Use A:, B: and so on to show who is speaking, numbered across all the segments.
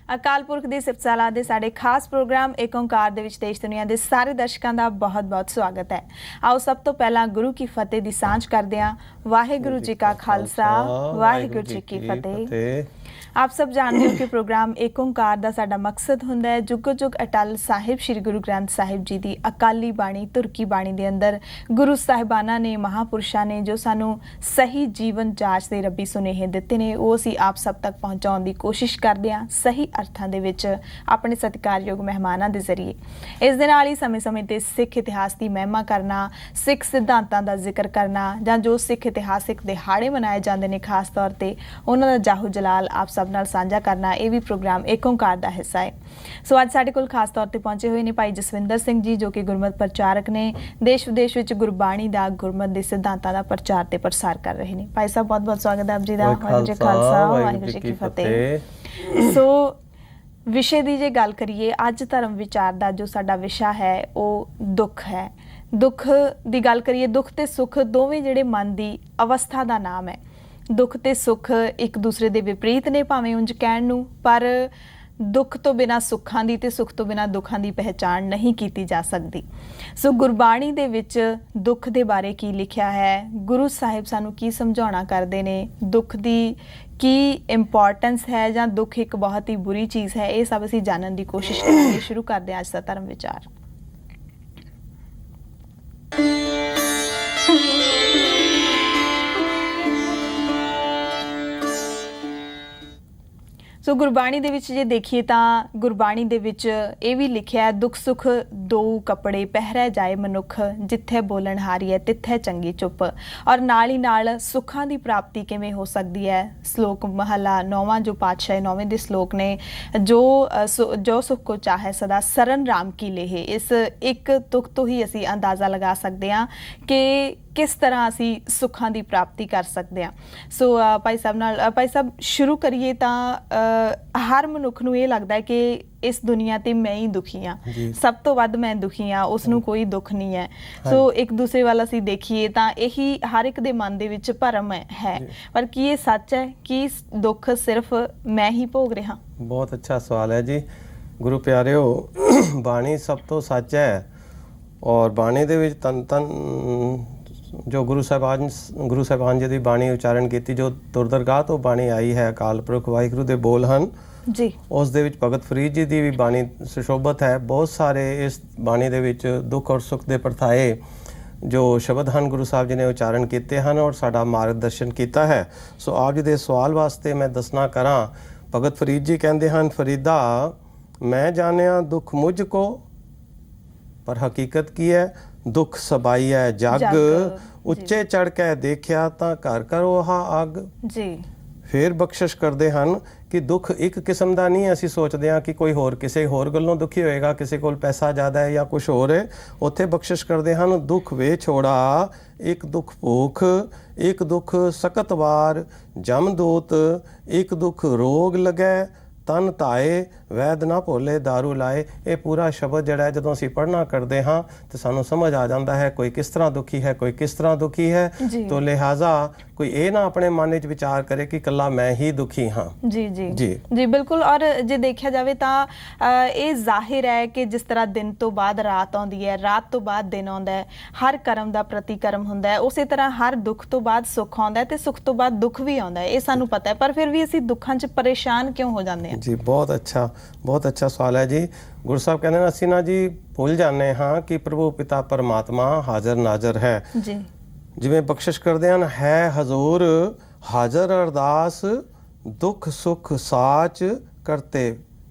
A: ਅਕਾਲ ਪੁਰਖ ਦੀ ਸਿਫਤਸਲਾਹ ਦੇ ਸਾਡੇ ਖਾਸ ਪ੍ਰੋਗਰਾਮ ਏਕ ਓਂਕਾਰ ਦੇ ਵਿੱਚ ਦੇਸ਼ ਦੁਨੀਆ ਦੇ ਸਾਰੇ ਦਰਸ਼ਕਾਂ ਦਾ ਬਹੁਤ-ਬਹੁਤ ਸਵਾਗਤ ਹੈ। ਆਓ ਸਭ ਤੋਂ ਪਹਿਲਾਂ ਗੁਰੂ ਕੀ ਫਤਿਹ ਦੀ ਸਾਂਝ ਕਰਦੇ ਹਾਂ। ਵਾਹਿਗੁਰੂ जी का खालसा वाहिगुरु जी की फतेह। आप सब जानते हो कि प्रोग्राम एक ओंकार ਦਾ ਸਾਡਾ ਮਕਸਦ ਹੁੰਦਾ ਹੈ ਜੁਗ ਜੁਗ ਅਟਲ ਸਾਹਿਬ ਸ੍ਰੀ ਗੁਰੂ ਗ੍ਰੰਥ ਸਾਹਿਬ ਜੀ ਦੀ ਅਕਾਲੀ ਬਾਣੀ ਤੁਰਕੀ ਬਾਣੀ ਦੇ ਅੰਦਰ ਗੁਰੂ ਸਾਹਿਬਾਨਾਂ ਨੇ ਮਹਾਪੁਰਸ਼ਾਂ ਨੇ ਜੋ ਸਾਨੂੰ ਸਹੀ ਜੀਵਨ ਜਾਂਚ ਦੇ ਰੱਬੀ ਸੁਨੇਹੇ ਦਿੱਤੇ ਨੇ ਉਹ ਅਸੀਂ ਆਪ ਸਭ ਤੱਕ ਪਹੁੰਚਾਉਣ ਦੀ ਕੋਸ਼ਿਸ਼ ਕਰਦੇ ਹਾਂ ਸਹੀ ਅਰਥਾਂ ਦੇ ਵਿੱਚ ਆਪਣੇ ਸਤਿਕਾਰਯੋਗ ਮਹਿਮਾਨਾਂ ਦੇ ਜ਼ਰੀਏ। ਇਸ ਦੇ ਨਾਲ ਹੀ ਸਮੇਂ-ਸਮੇਂ ਤੇ ਸਿੱਖ ਇਤਿਹਾਸ ਦੀ ਮਹਿਮਾ ਕਰਨਾ, ਸਿੱਖ ਸਿਧਾਂਤਾਂ ਦਾ ਜ਼ਿਕਰ ਕਰਨਾ ਜਾਂ ਜੋ ਸਿੱਖ ਇਤਿਹਾਸਿਕ ਦਿਹਾੜੇ ਮਨਾਏ ਜਾਂਦੇ ਨੇ ਖਾਸ ਤੌਰ ਤੇ ਉਹਨਾਂ ਦਾ ਜਾਹੋ ਜਲਾਲ ਆਪ ਸਭ ਨਾਲ ਸਾਂਝਾ ਕਰਨਾ ਇਹ ਵੀ ਪ੍ਰੋਗਰਾਮ ਏਕ ਓਂਕਾਰ ਦਾ ਹਿੱਸਾ ਹੈ। ਸੋ ਅੱਜ ਸਾਡੇ ਕੋਲ ਖਾਸ ਤੌਰ ਤੇ ਪਹੁੰਚੇ ਹੋਏ ਨੇ ਭਾਈ ਜਸਵਿੰਦਰ ਸਿੰਘ ਜੀ ਜੋ ਕਿ ਗੁਰਮਤਿ ਪ੍ਰਚਾਰਕ ਨੇ, ਦੇਸ਼ ਵਿਦੇਸ਼ ਵਿੱਚ ਗੁਰਬਾਣੀ ਦਾ ਗੁਰਮਤਿ ਦੇ ਸਿਧਾਂਤਾਂ ਦਾ ਪ੍ਰਚਾਰ ਤੇ ਪ੍ਰਸਾਰ ਕਰ ਰਹੇ ਨੇ। ਭਾਈ ਸਾਹਿਬ ਬਹੁਤ-ਬਹੁਤ ਸਵਾਗਤ ਹੈ ਆਪ ਜੀ ਦਾ। ਵਾਹਿਗੁਰੂ ਜੀ ਖਾਲਸਾ ਵਾਹਿਗੁਰੂ ਜੀ ਕੀ ਫਤਿਹ। ਸੋ ਵਿਸ਼ੇ ਦੀ ਜੇ ਗੱਲ ਕਰੀਏ ਅੱਜ ਧਰਮ ਵਿਚਾਰ ਦਾ ਜੋ ਸਾਡਾ ਵਿਸ਼ਾ ਹੈ ਉਹ ਦੁੱਖ ਹੈ। ਦੁੱਖ ਦੀ ਗੱਲ ਕਰੀਏ, ਦੁੱਖ ਤੇ ਸੁੱਖ ਦੋਵੇਂ ਜਿਹੜੇ ਮਨ ਦੀ ਅਵਸਥਾ ਦਾ ਨਾਮ ਹੈ। ਦੁੱਖ ਤੇ ਸੁੱਖ ਇੱਕ ਦੂਸਰੇ ਦੇ ਵਿਪਰੀਤ ਨੇ ਭਾਵੇਂ ਉਂਝ ਕਹਿਣ ਨੂੰ, ਪਰ ਦੁੱਖ ਤੋਂ ਬਿਨਾਂ ਸੁੱਖਾਂ ਦੀ ਤੇ ਸੁੱਖ ਤੋਂ ਬਿਨਾਂ ਦੁੱਖਾਂ ਦੀ ਪਹਿਚਾਣ ਨਹੀਂ ਕੀਤੀ ਜਾ ਸਕਦੀ। ਸੋ ਗੁਰਬਾਣੀ ਦੇ ਵਿੱਚ ਦੁੱਖ ਦੇ ਬਾਰੇ ਕੀ ਲਿਖਿਆ ਹੈ, ਗੁਰੂ ਸਾਹਿਬ ਸਾਨੂੰ ਕੀ ਸਮਝਾਉਣਾ ਕਰਦੇ ਨੇ, ਦੁੱਖ ਦੀ ਕੀ ਇੰਪੋਰਟੈਂਸ ਹੈ ਜਾਂ ਦੁੱਖ ਇੱਕ ਬਹੁਤ ਹੀ ਬੁਰੀ ਚੀਜ਼ ਹੈ, ਇਹ ਸਭ ਅਸੀਂ ਜਾਣਨ ਦੀ ਕੋਸ਼ਿਸ਼ ਕਰਾਂਗੇ। ਸ਼ੁਰੂ ਕਰਦੇ ਹਾਂ ਅੱਜ ਦਾ ਧਰਮ ਵਿਚਾਰ। ਸੋ ਗੁਰਬਾਣੀ ਦੇ ਵਿੱਚ ਜੇ ਦੇਖੀਏ ਤਾਂ ਗੁਰਬਾਣੀ ਦੇ ਵਿੱਚ ਇਹ ਵੀ ਲਿਖਿਆ ਹੈ ਦੁੱਖ ਸੁੱਖ ਦੋ ਕੱਪੜੇ ਪਹਿਰੈ ਜਾਏ ਮਨੁੱਖ ਜਿੱਥੇ ਬੋਲਣ ਹਾਰੀਏ ਤਿੱਥੇ ਚੰਗੀ ਚੁੱਪ। ਔਰ ਨਾਲ ਹੀ ਨਾਲ ਸੁੱਖਾਂ ਦੀ ਪ੍ਰਾਪਤੀ ਕਿਵੇਂ ਹੋ ਸਕਦੀ ਹੈ। ਸ਼ਲੋਕ ਮਹਲਾ 9ਵਾਂ ਜੋ ਪਾਤਸ਼ਾਹ 9ਵੇਂ ਦੇ ਸ਼ਲੋਕ ਨੇ ਜੋ ਸੁੱਖ ਕੋ ਚਾਹੇ ਸਦਾ ਸਰਨ ਰਾਮ ਕੀ ਲੇਹੇ। ਇਸ ਇੱਕ ਤੁਕ ਤੋਂ ਹੀ ਅਸੀਂ ਅੰਦਾਜ਼ਾ ਲਗਾ ਸਕਦੇ ਹਾਂ ਕਿ ਕਿਸ ਤਰ੍ਹਾਂ ਅਸੀਂ ਸੁੱਖਾਂ ਦੀ ਪ੍ਰਾਪਤੀ ਕਰ ਸਕਦੇ ਹਾਂ। ਸੋ ਭਾਈ ਸਾਹਿਬ ਸ਼ੁਰੂ ਕਰੀਏ ਤਾਂ ਹਰ ਮਨੁੱਖ ਨੂੰ ਇਹ ਲੱਗਦਾ ਹੈ ਕਿ ਇਸ ਦੁਨੀਆ ਤੇ ਮੈਂ ਹੀ ਦੁਖੀ ਹਾਂ, ਸਭ ਤੋਂ ਵੱਧ ਮੈਂ ਦੁਖੀ ਹਾਂ, ਉਸਨੂੰ ਕੋਈ ਦੁੱਖ ਨਹੀਂ ਹੈ। ਸੋ ਇੱਕ ਦੂਸਰੇ ਵੱਲ ਅਸੀਂ ਦੇਖੀਏ ਤਾਂ ਇਹੀ ਹਰ ਇੱਕ ਦੇ ਮਨ ਦੇ ਵਿੱਚ ਭਰਮ ਹੈ। ਪਰ ਕੀ ਇਹ ਸੱਚ ਹੈ ਕਿ ਦੁੱਖ ਸਿਰਫ ਮੈਂ ਹੀ ਭੋਗ ਰਿਹਾ?
B: ਬਹੁਤ ਅੱਛਾ ਸਵਾਲ ਹੈ ਜੀ। ਗੁਰੂ ਪਿਆਰਿਓ, ਬਾਣੀ ਸਭ ਤੋਂ ਸੱਚ ਹੈ ਔਰ ਬਾਣੀ ਦੇ ਵਿੱਚ ਤਨ ਜੋ ਗੁਰੂ ਸਾਹਿਬਾਨ ਜੀ ਦੀ ਬਾਣੀ ਉਚਾਰਨ ਕੀਤੀ, ਜੋ ਦੁਰਦਰਗਾਹ ਤੋਂ ਬਾਣੀ ਆਈ ਹੈ, ਅਕਾਲ ਪੁਰਖ ਵਾਹਿਗੁਰੂ ਦੇ ਬੋਲ ਹਨ ਜੀ। ਉਸ ਦੇ ਵਿੱਚ ਭਗਤ ਫਰੀਦ ਜੀ ਦੀ ਵੀ ਬਾਣੀ ਸੁਸ਼ੋਭਤ ਹੈ। ਬਹੁਤ ਸਾਰੇ ਇਸ ਬਾਣੀ ਦੇ ਵਿੱਚ ਦੁੱਖ ਔਰ ਸੁੱਖ ਦੇ ਪਰਥਾਏ ਜੋ ਸ਼ਬਦ ਹਨ ਗੁਰੂ ਸਾਹਿਬ ਜੀ ਨੇ ਉਚਾਰਨ ਕੀਤੇ ਹਨ ਔਰ ਸਾਡਾ ਮਾਰਗਦਰਸ਼ਨ ਕੀਤਾ ਹੈ। ਸੋ ਆਪ ਜੀ ਦੇ ਸਵਾਲ ਵਾਸਤੇ ਮੈਂ ਦੱਸਣਾ ਕਰਾਂ, ਭਗਤ ਫਰੀਦ ਜੀ ਕਹਿੰਦੇ ਹਨ, ਫਰੀਦਾ ਮੈਂ ਜਾਣਿਆ ਦੁੱਖ ਮੁਝ ਕੋ ਪਰ ਹਕੀਕਤ ਕੀ ਹੈ, ਦੁੱਖ ਸਬਾਈ ਹੈ ਜਗ ਉੱਚੇ ਚੜ ਕੇ ਦੇਖਿਆ ਤਾਂ ਘਰ ਕਰੋ ਆਹ ਅੱਗ ਜੀ। ਫਿਰ ਬਖਸ਼ਿਸ਼ ਕਰਦੇ ਹਨ ਕਿ ਦੁੱਖ ਇੱਕ ਕਿਸਮ ਦਾ ਨਹੀਂ। ਅਸੀਂ ਸੋਚਦੇ ਹਾਂ ਕਿ ਕੋਈ ਹੋਰ ਕਿਸੇ ਹੋਰ ਗੱਲੋਂ ਦੁਖੀ ਹੋਏਗਾ, ਕਿਸੇ ਕੋਲ ਪੈਸਾ ਜ਼ਿਆਦਾ ਹੈ ਜਾਂ ਕੁਝ ਹੋਰ ਹੈ। ਉੱਥੇ ਬਖਸ਼ਿਸ਼ ਕਰਦੇ ਹਨ, ਦੁੱਖ ਵੇ ਛੋੜਾ ਇੱਕ ਦੁੱਖ ਭੂਖ, ਇੱਕ ਦੁੱਖ ਸਕਤ ਵਾਰ ਜਮਦੂਤ, ਇੱਕ ਦੁੱਖ ਰੋਗ ਲੱਗੈ ਤਨ ਧਾਏ ਵੈਦ ਨਾ ਭੋਲੇ ਦਾਰੂ ਲਾਏ। ਇਹ ਪੂਰਾ ਸ਼ਬਦ ਜਿਹੜਾ ਹੈ ਜਦੋਂ ਅਸੀਂ ਪੜ੍ਹਨਾ ਕਰਦੇ ਹਾਂ ਤਾਂ ਸਾਨੂੰ ਸਮਝ ਆ ਜਾਂਦਾ ਹੈ ਕੋਈ ਕਿਸ ਤਰ੍ਹਾਂ ਦੁਖੀ ਹੈ, ਕੋਈ ਕਿਸ ਤਰ੍ਹਾਂ ਦੁਖੀ ਹੈ। ਤੋ ਲਿਹਾਜ਼ਾ ਕੋਈ ਇਹ ਨਾ ਆਪਣੇ ਮਨ ਵਿੱਚ ਵਿਚਾਰ ਕਰੇ ਕਿ ਇਕੱਲਾ ਮੈਂ ਹੀ ਦੁਖੀ ਹਾਂ। ਜੀ ਜੀ ਜੀ ਜੀ ਬਿਲਕੁਲ। ਔਰ ਜੇ ਦੇਖਿਆ ਜਾਵੇ ਤਾਂ ਇਹ ਜ਼ਾਹਿਰ ਹੈ ਕਿ ਜਿਸ ਤਰ੍ਹਾਂ ਦਿਨ ਤੋਂ ਬਾਅਦ ਰਾਤ ਆਉਂਦੀ ਹੈ, ਰਾਤ ਤੋਂ ਬਾਅਦ ਦਿਨ ਆਉਂਦਾ ਹੈ, ਹਰ ਕਰਮ ਦਾ ਪ੍ਰਤੀਕਰਮ ਹੁੰਦਾ ਹੈ, ਉਸੇ ਤਰ੍ਹਾਂ ਹਰ ਦੁੱਖ ਤੋਂ ਬਾਅਦ ਸੁੱਖ ਆਉਂਦਾ ਹੈ ਤੇ ਸੁੱਖ ਤੋਂ ਬਾਅਦ ਦੁੱਖ ਵੀ ਆਉਂਦਾ ਹੈ। ਇਹ ਸਾਨੂੰ ਪਤਾ ਹੈ, ਪਰ ਫਿਰ ਵੀ ਅਸੀਂ ਦੁੱਖਾਂ 'ਚ ਪਰੇਸ਼ਾਨ ਕਿਉਂ ਹੋ ਜਾਂਦੇ ਹਾਂ? ਜੀ ਬਹੁਤ ਅੱਛਾ ਸਵਾਲ ਹੈ ਜੀ। ਗੁਰੂ ਸਾਹਿਬ ਕਹਿੰਦੇ ਨੇ ਅਸੀਂ ਨਾ ਜੀ ਭੁੱਲ ਜਾਂਦੇ ਹਾਂ ਕਿ ਪ੍ਰਭੂ ਪਿਤਾ ਪਰਮਾਤਮਾ ਹਾਜ਼ਰ ਨਾਜ਼ਰ ਹੈ ਜੀ। ਜਿਵੇਂ ਬਖਸ਼ਿਸ਼ ਕਰਦੇ ਹਨ, ਹੈ ਹਜ਼ੂਰ ਹਾਜ਼ਰ ਅਰਦਾਸ ਦੁੱਖ ਸੁੱਖ ਸਾਚ ਕਰਤੇ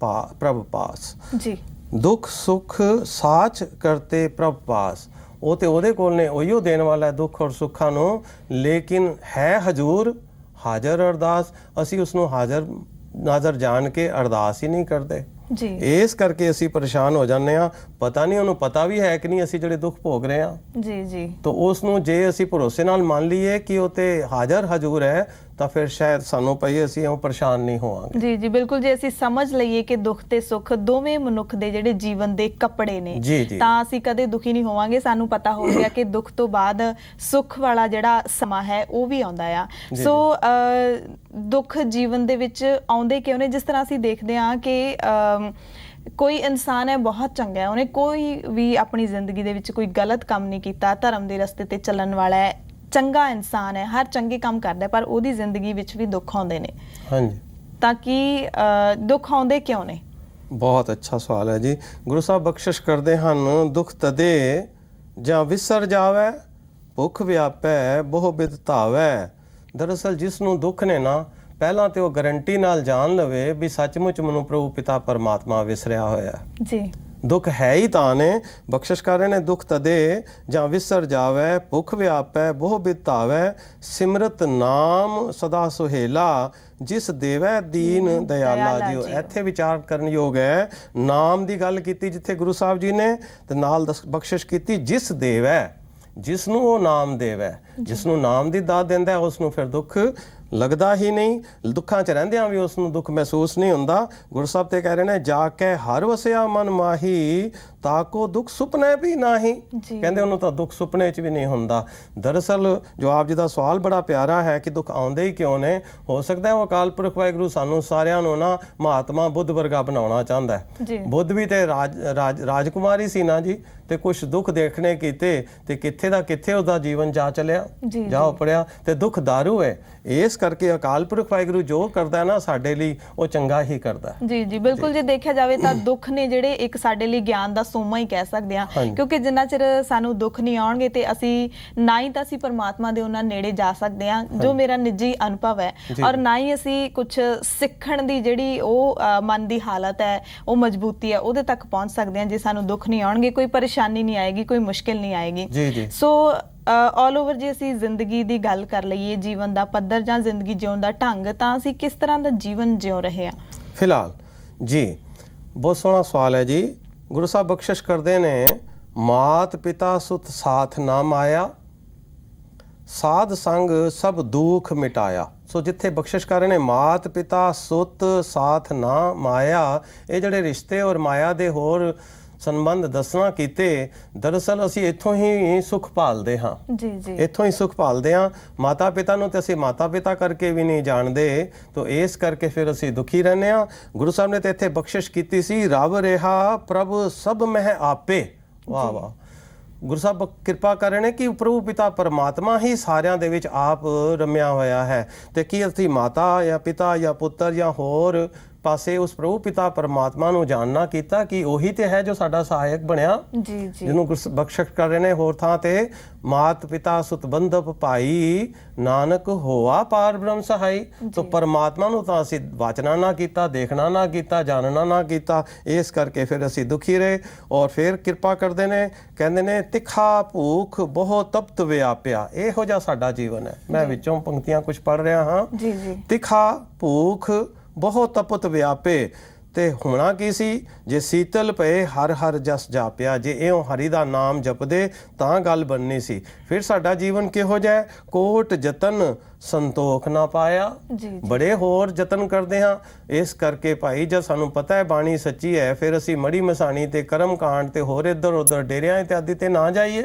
B: ਪ੍ਰਭ ਪਾਸ ਜੀ। ਦੁੱਖ ਸੁੱਖ ਸਾਚ ਕਰਤੇ ਪ੍ਰਭ ਪਾਸ, ਉਹ ਤੇ ਉਹਦੇ ਕੋਲ ਨੇ, ਉਹੀਓ ਦੇਣ ਵਾਲਾ ਦੁੱਖ ਔਰ ਸੁੱਖਾਂ ਨੂੰ। ਲੇਕਿਨ ਹੈ ਹਜ਼ੂਰ ਹਾਜ਼ਰ ਅਰਦਾਸ, ਅਸੀਂ ਉਸਨੂੰ ਹਾਜ਼ਰ ਨਾਜ਼ਰ ਜਾਣ ਕੇ ਅਰਦਾਸ ਹੀ ਨਹੀਂ ਕਰਦੇ ਜੀ। ਇਸ ਕਰਕੇ ਅਸੀਂ ਪਰੇਸ਼ਾਨ ਹੋ ਜਾਂਦੇ ਹਾਂ। ਪਤਾ ਨਹੀਂ ਉਹਨੂੰ ਪਤਾ ਵੀ ਹੈ ਕਿ ਨਹੀਂ ਅਸੀਂ ਜਿਹੜੇ ਦੁੱਖ ਭੋਗ ਰਹੇ ਹਾਂ ਜੀ ਜੀ। ਤਾਂ ਉਸ ਨੂੰ ਜੇ ਅਸੀਂ ਭਰੋਸੇ ਨਾਲ ਮੰਨ ਲਈਏ ਕਿ ਉਹ ਤੇ ਹਾਜ਼ਰ ਹਜ਼ੂਰ ਹੈ ਤਾਂ ਫਿਰ ਸ਼ਾਇਦ ਸਾਨੂੰ ਪਈ ਅਸੀਂ ਉਹ ਪਰੇਸ਼ਾਨ ਨਹੀਂ ਹੋਵਾਂਗੇ।
A: ਜੀ ਜੀ ਬਿਲਕੁਲ, ਜੇ ਅਸੀਂ ਸਮਝ ਲਈਏ ਕਿ ਦੁੱਖ ਤੇ ਸੁੱਖ ਦੋਵੇਂ ਮਨੁੱਖ ਦੇ ਜਿਹੜੇ ਜੀਵਨ ਦੇ ਕੱਪੜੇ ਨੇ
B: ਜੀ ਜੀ
A: ਤਾਂ ਅਸੀਂ ਕਦੇ ਦੁਖੀ ਨਹੀਂ ਹੋਵਾਂਗੇ। ਸਾਨੂੰ ਪਤਾ ਹੋ ਗਿਆ ਕਿ ਦੁੱਖ ਤੋਂ ਬਾਅਦ ਸੁੱਖ ਵਾਲਾ ਜਿਹੜਾ ਸਮਾਂ ਹੈ ਉਹ ਵੀ ਆਉਂਦਾ ਆ।
B: ਜੀ,
A: ਸੋ ਦੁੱਖ ਜੀਵਨ ਦੇ ਵਿੱਚ ਆਉਂਦੇ ਕਿਉਂ ਨੇ? ਜਿਸ ਤਰ੍ਹਾਂ ਅਸੀਂ ਦੇਖਦੇ ਹਾਂ ਕਿ ਕੋਈ ਇਨਸਾਨ ਹੈ ਬਹੁਤ ਚੰਗਾ ਹੈ, ਉਹਨੇ ਕੋਈ ਵੀ ਆਪਣੀ ਜ਼ਿੰਦਗੀ ਦੇ ਵਿੱਚ ਕੋਈ ਗਲਤ ਕੰਮ ਨਹੀਂ ਕੀਤਾ, ਧਰਮ ਦੇ ਰਸਤੇ ਤੇ ਚੱਲਣ ਵਾਲਾ ਹੈ, ਚੰਗਾ ਇਨਸਾਨ ਹੈ, ਹਰ ਚੰਗੇ ਕੰਮ ਕਰਦਾ ਹੈ, ਪਰ ਉਹਦੀ ਜ਼ਿੰਦਗੀ ਵਿੱਚ ਵੀ ਦੁੱਖ ਆਉਂਦੇ ਨੇ।
B: ਹਾਂਜੀ,
A: ਤਾਂ ਕਿ ਦੁੱਖ ਆਉਂਦੇ ਕਿਉਂ ਨੇ?
B: ਬਹੁਤ ਅੱਛਾ ਸਵਾਲ ਹੈ ਜੀ। ਗੁਰੂ ਸਾਹਿਬ ਬਖਸ਼ਿਸ਼ ਕਰਦੇ ਹਨ, ਦੁੱਖ ਤਦੇ ਜਾਂ ਵਿਸਰ ਜਾਵੈ, ਭੁੱਖ ਵਿਆਪੈ, ਬਹੁ ਬਿਧ ਧਾਵੈ। ਦਰਅਸਲ ਜਿਸ ਨੂੰ ਦੁੱਖ ਨੇ ਨਾ, ਪਹਿਲਾਂ ਤੇ ਉਹ ਗਰੰਟੀ ਨਾਲ ਜਾਣ ਲਵੇ ਵੀ ਸੱਚਮੁੱਚ ਮੈਨੂੰ ਪ੍ਰਭੂ ਪਿਤਾ ਪਰਮਾਤਮਾ ਵਿਸਰਿਆ ਹੋਇਆ
A: ਜੀ।
B: ਦੁੱਖ ਹੈ ਹੀ ਤਾਂ ਨੇ। ਬਖਸ਼ਿਸ਼ ਕਰ ਰਹੇ ਨੇ, ਦੁੱਖ ਤਦੇ ਜਾਂ ਵਿਸਰ ਜਾਵੈ, ਭੁੱਖ ਵਿਆਪੈ, ਬਹੁ ਬਿਧ ਧਾਵੈ, ਸਿਮਰਤ ਨਾਮ ਸਦਾ ਸੁਹੇਲਾ, ਜਿਸ ਦੇਵੈ ਦੀਨ ਦਇਆਲਾ ਜੀਓ। ਇੱਥੇ ਵਿਚਾਰ ਕਰਨ ਯੋਗ ਹੈ। ਨਾਮ ਦੀ ਗੱਲ ਕੀਤੀ ਜਿੱਥੇ ਗੁਰੂ ਸਾਹਿਬ ਜੀ ਨੇ, ਤੇ ਨਾਲ ਬਖਸ਼ਿਸ਼ ਕੀਤੀ ਜਿਸ ਦੇਵੈ, ਜਿਸ ਨੂੰ ਉਹ ਨਾਮ ਦੇਵੈ, ਜਿਸ ਨੂੰ ਨਾਮ ਦੀ ਦਾਤ ਦਿੰਦਾ ਉਸ ਨੂੰ ਫਿਰ ਦੁੱਖ ਲੱਗਦਾ ਹੀ ਨਹੀਂ। ਦੁੱਖਾਂ 'ਚ ਰਹਿੰਦਿਆਂ ਵੀ ਉਸ ਨੂੰ ਦੁੱਖ ਮਹਿਸੂਸ ਨਹੀਂ ਹੁੰਦਾ। ਗੁਰੂ ਸਾਹਿਬ ਤੇ ਕਹਿ ਰਹੇ ਨੇ, ਜਾ ਕੇ ਹਰ ਵਸਿਆ ਮਨ ਮਾਹੀ, ਤਾਕੋ ਦੁੱਖ ਸੁਪਨੇ ਵੀ ਨਾਹੀ। ਕਹਿੰਦੇ ਉਹਨੂੰ ਤਾਂ ਦੁੱਖ ਸੁਪਨੇ 'ਚ ਵੀ ਨਹੀਂ ਹੁੰਦਾ। ਦਰਅਸਲ ਜੋ ਆਪ ਜੀ ਦਾ ਸਵਾਲ ਬੜਾ ਪਿਆਰਾ ਹੈ ਕਿ ਦੁੱਖ ਆਉਂਦੇ ਹੀ ਕਿਉਂ ਨੇ। ਹੋ ਸਕਦਾ ਹੈ ਉਹ ਅਕਾਲ ਪੁਰਖ ਵਾਹਿਗੁਰੂ ਸਾਨੂੰ ਸਾਰਿਆਂ ਨੂੰ ਨਾ ਮਹਾਤਮਾ ਬੁੱਧ ਵਰਗਾ ਬਣਾਉਣਾ ਚਾਹੁੰਦਾ ਹੈ। ਬੁੱਧ ਵੀ ਤੇ ਰਾਜਕੁਮਾਰੀ ਸੀ ਨਾ ਜੀ, ਤੇ ਕੁਛ ਦੁੱਖ ਦੇਖਣੇ ਕੀਤੇ ਤੇ ਕਿੱਥੇ ਦਾ ਕਿੱਥੇ ਉਹਦਾ ਜੀਵਨ ਜਾ ਚਲਿਆ, ਜਾ ਉਪੜਿਆ। ਤੇ ਦੁੱਖ ਦਾਰੂ ਹੈ। ਇਸ ਕਰਕੇ ਅਕਾਲ ਪੁਰਖ ਵਾਹਿਗੁਰੂ ਜੋ ਕਰਦਾ ਨਾ ਸਾਡੇ ਲਈ ਉਹ ਚੰਗਾ ਹੀ ਕਰਦਾ।
A: ਜੀ ਜੀ ਬਿਲਕੁਲ, ਜੇ ਦੇਖਿਆ ਜਾਵੇ ਤਾਂ ਦੁੱਖ ਨੇ ਜਿਹੜੇ ਇੱਕ ਸਾਡੇ ਲਈ ਗਿਆਨ ਦਾ ਸੋਮਾ ਹੀ ਕਹਿ ਸਕਦੇ ਹਾਂ, ਕਿਉਂਕਿ ਜਿੰਨਾ ਚਿਰ ਸਾਨੂੰ ਦੁੱਖ ਨਹੀਂ ਆਉਣਗੇ ਤੇ ਅਸੀਂ ਨਾ ਹੀ ਤਾਂ ਅਸੀਂ ਪਰਮਾਤਮਾ ਦੇ ਉਹਨਾਂ ਨੇੜੇ ਜਾ ਸਕਦੇ ਹਾਂ, ਜੋ ਮੇਰਾ ਨਿੱਜੀ ਅਨੁਭਵ ਹੈ, ਔਰ ਨਾ ਹੀ ਅਸੀਂ ਕੁਝ ਸਿੱਖਣ ਦੀ ਜਿਹੜੀ ਉਹ ਮਨ ਦੀ ਹਾਲਤ ਹੈ, ਉਹ ਮਜ਼ਬੂਤੀ ਹੈ, ਉਹਦੇ ਤੱਕ ਪਹੁੰਚ ਸਕਦੇ ਹਾਂ ਜੇ ਸਾਨੂੰ ਦੁੱਖ ਨਹੀਂ ਆਉਣਗੇ, ਕੋਈ ਪਰੇਸ਼ਾਨੀ ਨਹੀਂ ਆਏਗੀ, ਕੋਈ ਮੁਸ਼ਕਿਲ ਨਹੀਂ ਆਏਗੀ। ਸੋ ਆਲ ਓਵਰ ਜੇ ਅਸੀਂ ਜ਼ਿੰਦਗੀ ਦੀ ਗੱਲ ਕਰ ਲਈਏ, ਜੀਵਨ ਦਾ ਪੱਧਰ ਜਾਂ ਜ਼ਿੰਦਗੀ ਜਿਉਣ ਦਾ ਢੰਗ, ਤਾਂ ਅਸੀਂ ਕਿਸ ਤਰ੍ਹਾਂ ਦਾ ਜੀਵਨ ਜਿਉ ਰਹੇ ਹਾਂ
B: ਫਿਲਹਾਲ? ਜੀ ਬਹੁਤ ਸੋਹਣਾ ਸਵਾਲ ਹੈ ਜੀ। ਗੁਰੂ ਸਾਹਿਬ ਬਖਸ਼ਿਸ਼ ਕਰਦੇ ਨੇ, ਮਾਤ ਪਿਤਾ ਸੁਤ ਸਾਥ ਨਾ ਮਾਇਆ, ਸਾਧ ਸੰਗ ਸਭ ਦੁੱਖ ਮਿਟਾਇਆ। ਸੋ ਜਿੱਥੇ ਬਖਸ਼ਿਸ਼ ਕਰ ਰਹੇ ਨੇ, ਮਾਤ ਪਿਤਾ ਸੁਤ ਸਾਥ ਨਾ ਮਾਇਆ, ਇਹ ਜਿਹੜੇ ਰਿਸ਼ਤੇ ਔਰ ਮਾਇਆ ਦੇ ਹੋਰ ਸੰਬੰਧ ਦੱਸਣਾ ਕੀਤੇ, ਦਰਅਸਲ ਅਸੀਂ ਇੱਥੋਂ ਹੀ ਸੁੱਖ ਭਾਲਦੇ ਹਾਂ।
A: ਜੀ ਜੀ,
B: ਇੱਥੋਂ ਹੀ ਸੁੱਖ ਭਾਲਦੇ ਹਾਂ। ਮਾਤਾ ਪਿਤਾ ਨੂੰ ਤੇ ਅਸੀਂ ਮਾਤਾ ਪਿਤਾ ਕਰਕੇ ਵੀ ਨਹੀਂ ਜਾਣਦੇ, ਤਾਂ ਇਸ ਕਰਕੇ ਫਿਰ ਅਸੀਂ ਦੁਖੀ ਰਹਿੰਦੇ ਹਾਂ। ਗੁਰੂ ਸਾਹਿਬ ਨੇ ਤੇ ਇੱਥੇ ਬਖਸ਼ਿਸ਼ ਕੀਤੀ ਸੀ, ਰਬ ਰਿਹਾ ਪ੍ਰਭ ਸਭ ਮਹਿ ਆਪੇ। ਵਾਹ ਵਾਹ। ਗੁਰੂ ਸਾਹਿਬ ਕਿਰਪਾ ਕਰ ਰਹੇ ਨੇ ਕਿ ਪ੍ਰਭੂ ਪਿਤਾ ਪਰਮਾਤਮਾ ਹੀ ਸਾਰਿਆਂ ਦੇ ਵਿੱਚ ਆਪ ਰਮਿਆ ਹੋਇਆ ਹੈ। ਤੇ ਕੀ ਅਸੀਂ ਮਾਤਾ ਜਾਂ ਪਿਤਾ ਜਾਂ ਪੁੱਤਰ ਜਾਂ ਹੋਰ ਪਾਸੇ ਉਸ ਪ੍ਰਭੂ ਪਿਤਾ ਪਰਮਾਤਮਾ ਨੂੰ ਜਾਣਨਾ ਕੀਤਾ ਕਿ ਉਹੀ ਤੇ ਹੈ ਜੋ ਸਾਡਾ ਸਹਾਇਕ ਬਣਿਆ।
A: ਜੀ ਜੀ,
B: ਜਿਹਨੂੰ ਗੁਰੂ ਬਖਸ਼ਿਸ਼ ਕਰ ਰਹੇ ਨੇ ਹੋਰ ਥਾਂ ਤੇ, ਮਾਤ ਪਿਤਾ ਸੁਤ ਬੰਧਪ ਭਾਈ, ਨਾਨਕ ਹੋਆ ਪਾਰ ਬ੍ਰਹਮ ਸਹਾਈ। ਤਾਂ ਪਰਮਾਤਮਾ ਨੂੰ ਤਾਂ ਅਸੀਂ ਵਾਚਣਾ ਨਾ ਕੀਤਾ, ਦੇਖਣਾ ਨਾ ਕੀਤਾ, ਜਾਣਨਾ ਨਾ ਕੀਤਾ, ਇਸ ਕਰਕੇ ਫਿਰ ਅਸੀਂ ਦੁਖੀ ਰਹੇ। ਔਰ ਫਿਰ ਕਿਰਪਾ ਕਰਦੇ ਨੇ, ਕਹਿੰਦੇ ਨੇ, ਤਿੱਖਾ ਭੂਖ ਬਹੁਤ ਤਪਤ ਵਿਆਪਿਆ। ਇਹੋ ਜਿਹਾ ਸਾਡਾ ਜੀਵਨ ਹੈ। ਮੈਂ ਵਿੱਚੋਂ ਪੰਕਤੀਆਂ ਕੁਝ ਪੜ੍ਹ ਰਿਹਾ ਹਾਂ।
A: ਜੀ ਜੀ,
B: ਤਿੱਖਾ ਭੂਖ ਬਹੁਤ ਤਪਤ ਵਿਆਪੇ, ਤੇ ਹੋਣਾ ਕੀ ਸੀ, ਜੇ ਸੀਤਲ ਪਏ ਹਰ ਹਰ ਜਸ ਜਾਪਿਆ। ਜੇ ਇਉਂ ਹਰੀ ਦਾ ਨਾਮ ਜਪਦੇ ਤਾਂ ਗੱਲ ਬਣਨੀ ਸੀ। ਫਿਰ ਸਾਡਾ ਜੀਵਨ ਕਿਹੋ ਜਿਹਾ, ਕੋਟ ਜਤਨ ਸੰਤੋਖ ਨਾ ਪਾਇਆ। ਬੜੇ ਹੋਰ ਯਤਨ ਕਰਦੇ ਹਾਂ। ਇਸ ਕਰਕੇ ਭਾਈ ਜਦ ਸਾਨੂੰ ਪਤਾ ਹੈ ਬਾਣੀ ਸੱਚੀ ਹੈ, ਫਿਰ ਅਸੀਂ ਮੜੀ ਮਸਾਣੀ ਤੇ ਕਰਮ ਕਾਂਡ ਤੇ ਹੋਰ ਇੱਧਰ ਉੱਧਰ ਡੇਰਿਆਂ ਇਤਿਆਦਿ ਤੇ ਨਾ ਜਾਈਏ,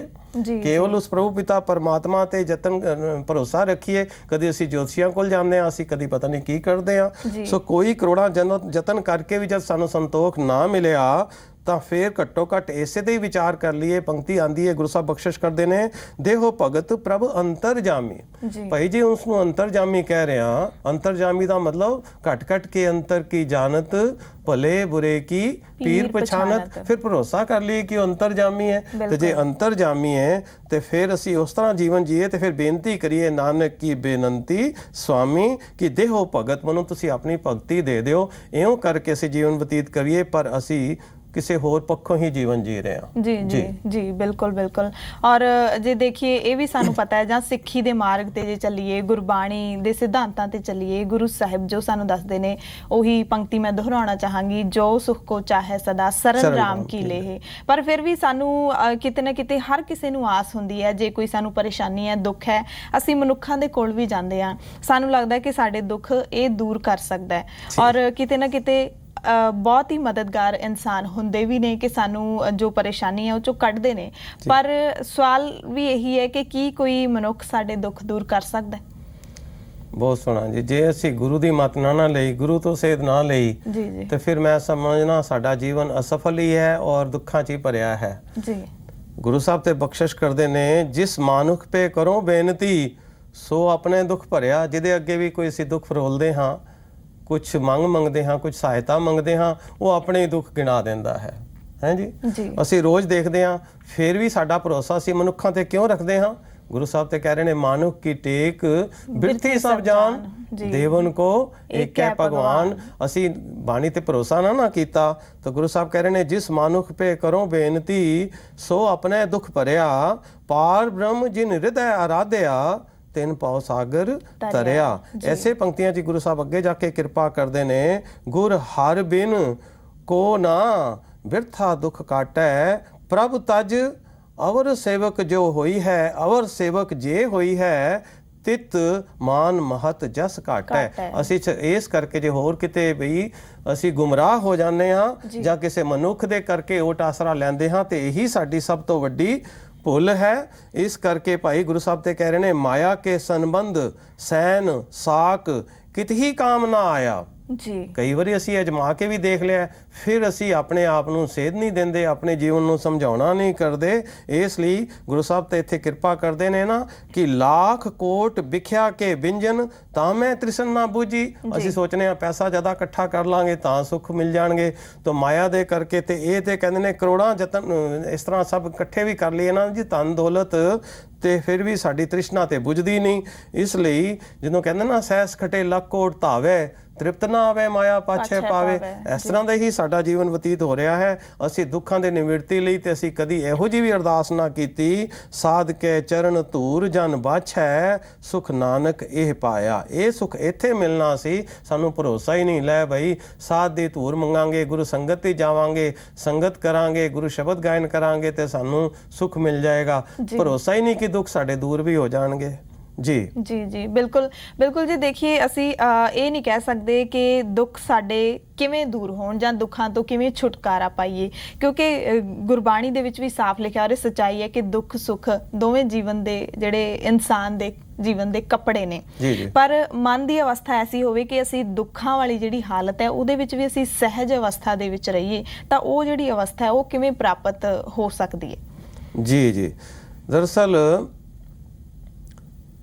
B: ਕੇਵਲ ਉਸ ਪ੍ਰਭੂ ਪਿਤਾ ਪਰਮਾਤਮਾ ਤੇ ਯਤਨ ਭਰੋਸਾ ਰੱਖੀਏ। ਕਦੇ ਅਸੀਂ ਜੋਤਸ਼ੀਆਂ ਕੋਲ ਜਾਂਦੇ ਹਾਂ, ਅਸੀਂ ਕਦੀ ਪਤਾ ਨਹੀਂ ਕੀ ਕਰਦੇ ਹਾਂ। ਸੋ ਕੋਈ ਕਰੋੜਾਂ ਯਤਨ ਕਰਕੇ ਵੀ ਜਦ ਸਾਨੂੰ ਸੰਤੋਖ ਨਾ ਮਿਲਿਆ, ਤਾਂ ਫਿਰ ਘੱਟੋ ਘੱਟ ਇਸੇ ਤੇ ਹੀ ਵਿਚਾਰ ਕਰ ਲਈਏ। ਪੰਕਤੀ ਆਂਦੀ ਹੈ, ਗੁਰੂ ਸਾਹਿਬ ਬਖਸ਼ਿਸ਼ ਕਰਦੇ ਨੇ, ਦੇਹੋ ਭਗਤ ਪ੍ਰਭ ਅੰਤਰਜਾਮੀ। ਭਾਈ ਜੀ ਉਸ ਨੂੰ ਅੰਤਰਜਾਮੀ ਕਹਿ ਰਿਹਾ। ਅੰਤਰਜਾਮੀ ਦਾ ਮਤਲਬ ਘਟ ਘਟ ਕੇ ਅੰਤਰ ਕੀ ਜਾਣਤ, ਭਲੇ ਬੁਰੇ ਕੀ ਪੀਰ ਪਛਾਨਤ। ਫਿਰ ਭਰੋਸਾ ਕਰ ਲਈਏ ਕਿ ਉਹ ਅੰਤਰਜਾਮੀ ਹੈ। ਤੇ ਜੇ ਅੰਤਰਜਾਮੀ ਹੈ ਤੇ ਫਿਰ ਅਸੀਂ ਉਸ ਤਰ੍ਹਾਂ ਜੀਵਨ ਜੀਏ। ਤੇ ਫਿਰ ਬੇਨਤੀ ਕਰੀਏ, ਨਾਨਕ ਕੀ ਬੇਨੰਤੀ ਸੁਆਮੀ, ਕਿ ਦੇਹੋ ਭਗਤ, ਮੈਨੂੰ ਤੁਸੀਂ ਆਪਣੀ ਭਗਤੀ ਦੇ ਦਿਓ। ਇਉਂ ਕਰਕੇ ਅਸੀਂ ਜੀਵਨ ਬਤੀਤ ਕਰੀਏ। ਪਰ ਅਸੀਂ ਕਿਸੇ ਹੋਰ ਪੱਖੋਂ ਹੀ ਜੀਵਨ ਜੀ ਰਹੇ ਹਾਂ।
A: ਜੀ ਜੀ ਜੀ ਬਿਲਕੁਲ ਬਿਲਕੁਲ। ਔਰ ਜੇ ਦੇਖੀਏ ਇਹ ਵੀ ਸਾਨੂੰ ਪਤਾ ਹੈ, ਜਾਂ ਸਿੱਖੀ ਦੇ ਮਾਰਗ ਤੇ ਜੇ ਚੱਲੀਏ, ਗੁਰਬਾਣੀ ਦੇ ਸਿਧਾਂਤਾਂ ਤੇ ਚੱਲੀਏ, ਗੁਰੂ ਸਾਹਿਬ ਜੋ ਸਾਨੂੰ ਦੱਸਦੇ ਨੇ, ਉਹੀ ਪੰਕਤੀ ਮੈਂ ਦੁਹਰਾਉਣਾ ਚਾਹਾਂਗੀ, ਜੋ ਸੁਖ ਕੋ ਚਾਹੇ ਸਦਾ ਸਰਲ ਰਾਮ ਕੀ ਲੇਹ। ਪਰ ਫਿਰ ਵੀ ਸਾਨੂੰ ਕਿਤੇ ਨਾ ਕਿਤੇ ਹਰ ਕਿਸੇ ਨੂੰ ਆਸ ਹੁੰਦੀ ਹੈ, ਜੇ ਕੋਈ ਸਾਨੂੰ ਪਰੇਸ਼ਾਨੀ ਹੈ, ਦੁੱਖ ਹੈ, ਅਸੀਂ ਮਨੁੱਖਾਂ ਦੇ ਕੋਲ ਵੀ ਜਾਂਦੇ ਹਾਂ, ਸਾਨੂੰ ਲੱਗਦਾ ਕਿ ਸਾਡੇ ਦੁੱਖ ਇਹ ਦੂਰ ਕਰ ਸਕਦਾ ਹੈ। ਔਰ ਕਿਤੇ ਨਾ ਕਿਤੇ ਬਹੁਤ ਹੀ ਮਦਦਗਾਰ ਇਨਸਾਨ ਹੁੰਦੇ ਵੀ ਨੇ ਕਿ ਸਾਨੂੰ ਜੋ ਪਰੇਸ਼ਾਨੀ ਹੈ ਉਹ ਚੋਂ ਕੱਢਦੇ ਨੇ। ਪਰ ਸਵਾਲ ਵੀ ਇਹੀ ਹੈ ਕਿ ਕੀ ਕੋਈ ਮਨੁੱਖ ਸਾਡੇ ਦੁੱਖ ਦੂਰ ਕਰ ਸਕਦਾ ਹੈ?
B: ਬਹੁਤ ਸੋਹਣਾ ਜੀ। ਜੇ ਅਸੀਂ ਗੁਰੂ ਦੀ ਮੱਤ ਨਾ ਲਈ, ਗੁਰੂ ਤੋਂ ਸੇਧ ਨਾ ਲਈ,
A: ਜੀ ਜੀ,
B: ਤੇ ਫਿਰ ਮੈਂ ਸਮਝਣਾ ਸਾਡਾ ਜੀਵਨ ਅਸਫਲ ਹੀ ਹੈ ਔਰ ਦੁੱਖਾਂ 'ਚ ਹੀ ਭਰਿਆ ਹੈ।
A: ਜੀ,
B: ਗੁਰੂ ਸਾਹਿਬ ਤੇ ਬਖਸ਼ਿਸ਼ ਕਰਦੇ ਨੇ, ਜਿਸ ਮਾਨੁਖ ਪੇ ਕਰੋ ਬੇਨਤੀ, ਸੋ ਆਪਣੇ ਦੁੱਖ ਭਰਿਆ। ਜਿਹਦੇ ਅੱਗੇ ਵੀ ਕੋਈ ਅਸੀਂ ਦੁੱਖ ਫਰੋਲਦੇ ਹਾਂ, ਕੁਛ ਮੰਗਦੇ ਹਾਂ, ਕੁਛ ਸਹਾਇਤਾ ਮੰਗਦੇ ਹਾਂ, ਉਹ ਆਪਣੇ ਦੁੱਖ ਗਿਣਾ ਦਿੰਦਾ ਹੈ। ਹੈ ਜੀ। ਅਸੀਂ ਰੋਜ਼ ਦੇਖਦੇ ਹਾਂ, ਫਿਰ ਵੀ ਸਾਡਾ ਭਰੋਸਾ ਅਸੀਂ ਮਨੁੱਖਾਂ ਤੇ ਕਿਉਂ ਰੱਖਦੇ ਹਾਂ? ਗੁਰੂ ਸਾਹਿਬ ਤੇ ਕਹਿ ਰਹੇ ਨੇ, ਮਾਨੁਖ ਕੀ ਟੇਕ ਬਿਰਥੀ ਸਭ ਜਾਨ, ਦੇਵਨ ਕੋ ਏਕ ਹੈ ਭਗਵਾਨ। ਅਸੀਂ ਬਾਣੀ ਤੇ ਭਰੋਸਾ ਨਾ ਕੀਤਾ ਤਾਂ ਗੁਰੂ ਸਾਹਿਬ ਕਹਿ ਰਹੇ ਨੇ, ਜਿਸ ਮਾਨੁਖ ਪੇ ਕਰੋ ਬੇਨਤੀ, ਸੋ ਆਪਣੇ ਦੁੱਖ ਭਰਿਆ। ਪਾਰ ਬ੍ਰਹਮ ਜਿਨ ਹਿਰਦੈ ਆਰਾਧਿਆ, ਤਿੰਨ ਪਾਉ ਸਾਗਰ ਤਰਿਆ। ਐਸੇ ਪੰਕਤੀਆਂ 'ਚ ਗੁਰੂ ਸਾਹਿਬ ਅੱਗੇ ਜਾ ਕੇ ਕਿਰਪਾ ਕਰਦੇ ਨੇ, ਗੁਰ ਹਰ ਬਿਨ ਕੋ ਨਾ ਬਿਰਥਾ ਦੁੱਖ ਕਾਟੈ, ਪ੍ਰਭ ਤਜ ਅਵਰ ਸੇਵਕ ਜੋ ਹੋਈ ਹੈ, ਅਵਰ ਸੇਵਕ ਜੇ ਹੋਈ ਹੈ, ਤਿਤ ਮਾਨ ਮਹਤ ਜਸ ਘਾਟ ਹੈ। ਅਸੀਂ ਇਸ ਕਰਕੇ ਜੇ ਹੋਰ ਕਿਤੇ ਬਈ ਅਸੀਂ ਗੁੰਮਰਾਹ ਹੋ ਜਾਂਦੇ ਹਾਂ ਜਾਂ ਕਿਸੇ ਮਨੁੱਖ ਦੇ ਕਰਕੇ ਓਟ ਆਸਰਾ ਲੈਂਦੇ ਹਾਂ, ਤੇ ਇਹੀ ਸਾਡੀ ਸਭ ਤੋਂ ਵੱਡੀ ਭੁੱਲ ਹੈ। ਇਸ ਕਰਕੇ ਭਾਈ ਗੁਰੂ ਸਾਹਿਬ ਤੇ ਕਹਿ ਰਹੇ ਨੇ, ਮਾਇਆ ਕੇ ਸੰਬੰਧ ਸੈਨ ਸਾਕ ਕਿਤ ਹੀ ਕਾਮ ਨਾ ਆਇਆ।
A: ਜੀ,
B: ਕਈ ਵਾਰੀ ਅਸੀਂ ਅਜਮਾ ਕੇ ਵੀ ਦੇਖ ਲਿਆ, ਫਿਰ ਅਸੀਂ ਆਪਣੇ ਆਪ ਨੂੰ ਸੇਧ ਨਹੀਂ ਦਿੰਦੇ, ਆਪਣੇ ਜੀਵਨ ਨੂੰ ਸਮਝਾਉਣਾ ਨਹੀਂ ਕਰਦੇ। ਇਸ ਲਈ ਗੁਰੂ ਸਾਹਿਬ ਤੇ ਇੱਥੇ ਕਿਰਪਾ ਕਰਦੇ ਨੇ ਨਾ ਕਿ ਲੱਖ ਕੋਟ ਵਿਖਿਆ ਕੇ ਬਿੰਜਨ, ਤਾਂ ਮੈਂ ਤ੍ਰਿਸ਼ਨ ਨਾ ਬੂਝੀ। ਅਸੀਂ ਸੋਚਨੇ ਆ ਪੈਸਾ ਜ਼ਿਆਦਾ ਇਕੱਠਾ ਕਰ ਲਾਂਗੇ ਤਾਂ ਸੁੱਖ ਮਿਲ ਜਾਣਗੇ, ਤਾਂ ਮਾਇਆ ਦੇ ਕਰਕੇ ਤੇ ਇਹ ਤੇ ਕਹਿੰਦੇ ਨੇ ਕਰੋੜਾਂ ਯਤਨ ਇਸ ਤਰ੍ਹਾਂ ਸਭ ਇਕੱਠੇ ਵੀ ਕਰ ਲਈਏ ਨਾ ਜੀ ਧਨ ਦੌਲਤ, ਤੇ ਫਿਰ ਵੀ ਸਾਡੀ ਤ੍ਰਿਸ਼ਨਾ ਤੇ ਬੁਝਦੀ ਨਹੀਂ। ਇਸ ਲਈ ਜਦੋਂ ਕਹਿੰਦੇ ਨਾ ਸੈਸ ਖਟੇ ਲੱਖ ਕੋਟ ਧਾਵੇ, ਤ੍ਰਿਪਤ ਨਾ ਆਵੇ ਮਾਇਆ ਪਾਛੇ ਪਾਵੇ, ਇਸ ਤਰ੍ਹਾਂ ਦਾ ਹੀ ਸਾਡਾ ਜੀਵਨ ਬਤੀਤ ਹੋ ਰਿਹਾ ਹੈ। ਅਸੀਂ ਦੁੱਖਾਂ ਦੇ ਨਿਵਰਤੀ ਲਈ ਤੇ ਅਸੀਂ ਕਦੀ ਇਹੋ ਜਿਹੀ ਵੀ ਅਰਦਾਸ ਨਾ ਕੀਤੀ, ਸਾਧ ਕੇ ਚਰਨ ਧੂਰ ਜਨ ਬਾਛੈ, ਸੁਖ ਨਾਨਕ ਇਹ ਪਾਇਆ। ਇਹ ਸੁਖ ਇੱਥੇ ਮਿਲਣਾ ਸੀ, ਸਾਨੂੰ ਭਰੋਸਾ ਹੀ ਨਹੀਂ। ਲੈ ਬਈ ਸਾਧ ਦੀ ਧੂਰ ਮੰਗਾਂਗੇ, ਗੁਰੂ ਸੰਗਤ ਤੇ ਜਾਵਾਂਗੇ, ਸੰਗਤ ਕਰਾਂਗੇ, ਗੁਰੂ ਸ਼ਬਦ ਗਾਇਨ ਕਰਾਂਗੇ ਤੇ ਸਾਨੂੰ ਸੁਖ ਮਿਲ ਜਾਏਗਾ। ਭਰੋਸਾ ਹੀ ਨਹੀਂ ਕਿ ਦੁੱਖ ਸਾਡੇ ਦੂਰ ਵੀ ਹੋ ਜਾਣਗੇ। ਜੀ
A: ਜੀ ਜੀ, ਬਿਲਕੁਲ ਬਿਲਕੁਲ ਜੀ। ਦੇਖੀਏ, ਅਸੀਂ ਇਹ ਨਹੀਂ ਕਹਿ ਸਕਦੇ ਕਿ ਦੁੱਖ ਸਾਡੇ ਕਿਵੇਂ ਦੂਰ ਹੋਣ ਜਾਂ ਦੁੱਖਾਂ ਤੋਂ ਕਿਵੇਂ ਛੁਟਕਾਰਾ ਪਾਈਏ, ਕਿਉਂਕਿ ਗੁਰਬਾਣੀ ਦੇ ਵਿੱਚ ਵੀ ਸਾਫ਼ ਲਿਖਿਆ ਔਰ ਸੱਚਾਈ ਹੈ ਕਿ ਦੁੱਖ ਸੁੱਖ ਦੋਵੇਂ ਜੀਵਨ ਦੇ ਜਿਹੜੇ ਇਨਸਾਨ ਦੇ ਜੀਵਨ ਦੇ ਕੱਪੜੇ ਨੇ। ਪਰ ਮਨ ਦੀ ਅਵਸਥਾ ਐਸੀ ਹੋਵੇ ਕਿ ਅਸੀਂ ਦੁੱਖਾਂ ਵਾਲੀ ਜਿਹੜੀ ਹਾਲਤ ਹੈ ਉਹਦੇ ਵਿੱਚ ਵੀ ਅਸੀਂ ਸਹਿਜ ਅਵਸਥਾ ਦੇ ਵਿੱਚ ਰਹੀਏ, ਤਾਂ ਉਹ ਜਿਹੜੀ ਅਵਸਥਾ ਹੈ ਉਹ ਕਿਵੇਂ ਪ੍ਰਾਪਤ ਹੋ ਸਕਦੀ ਹੈ?
B: ਜੀ ਜੀ, ਦਰਅਸਲ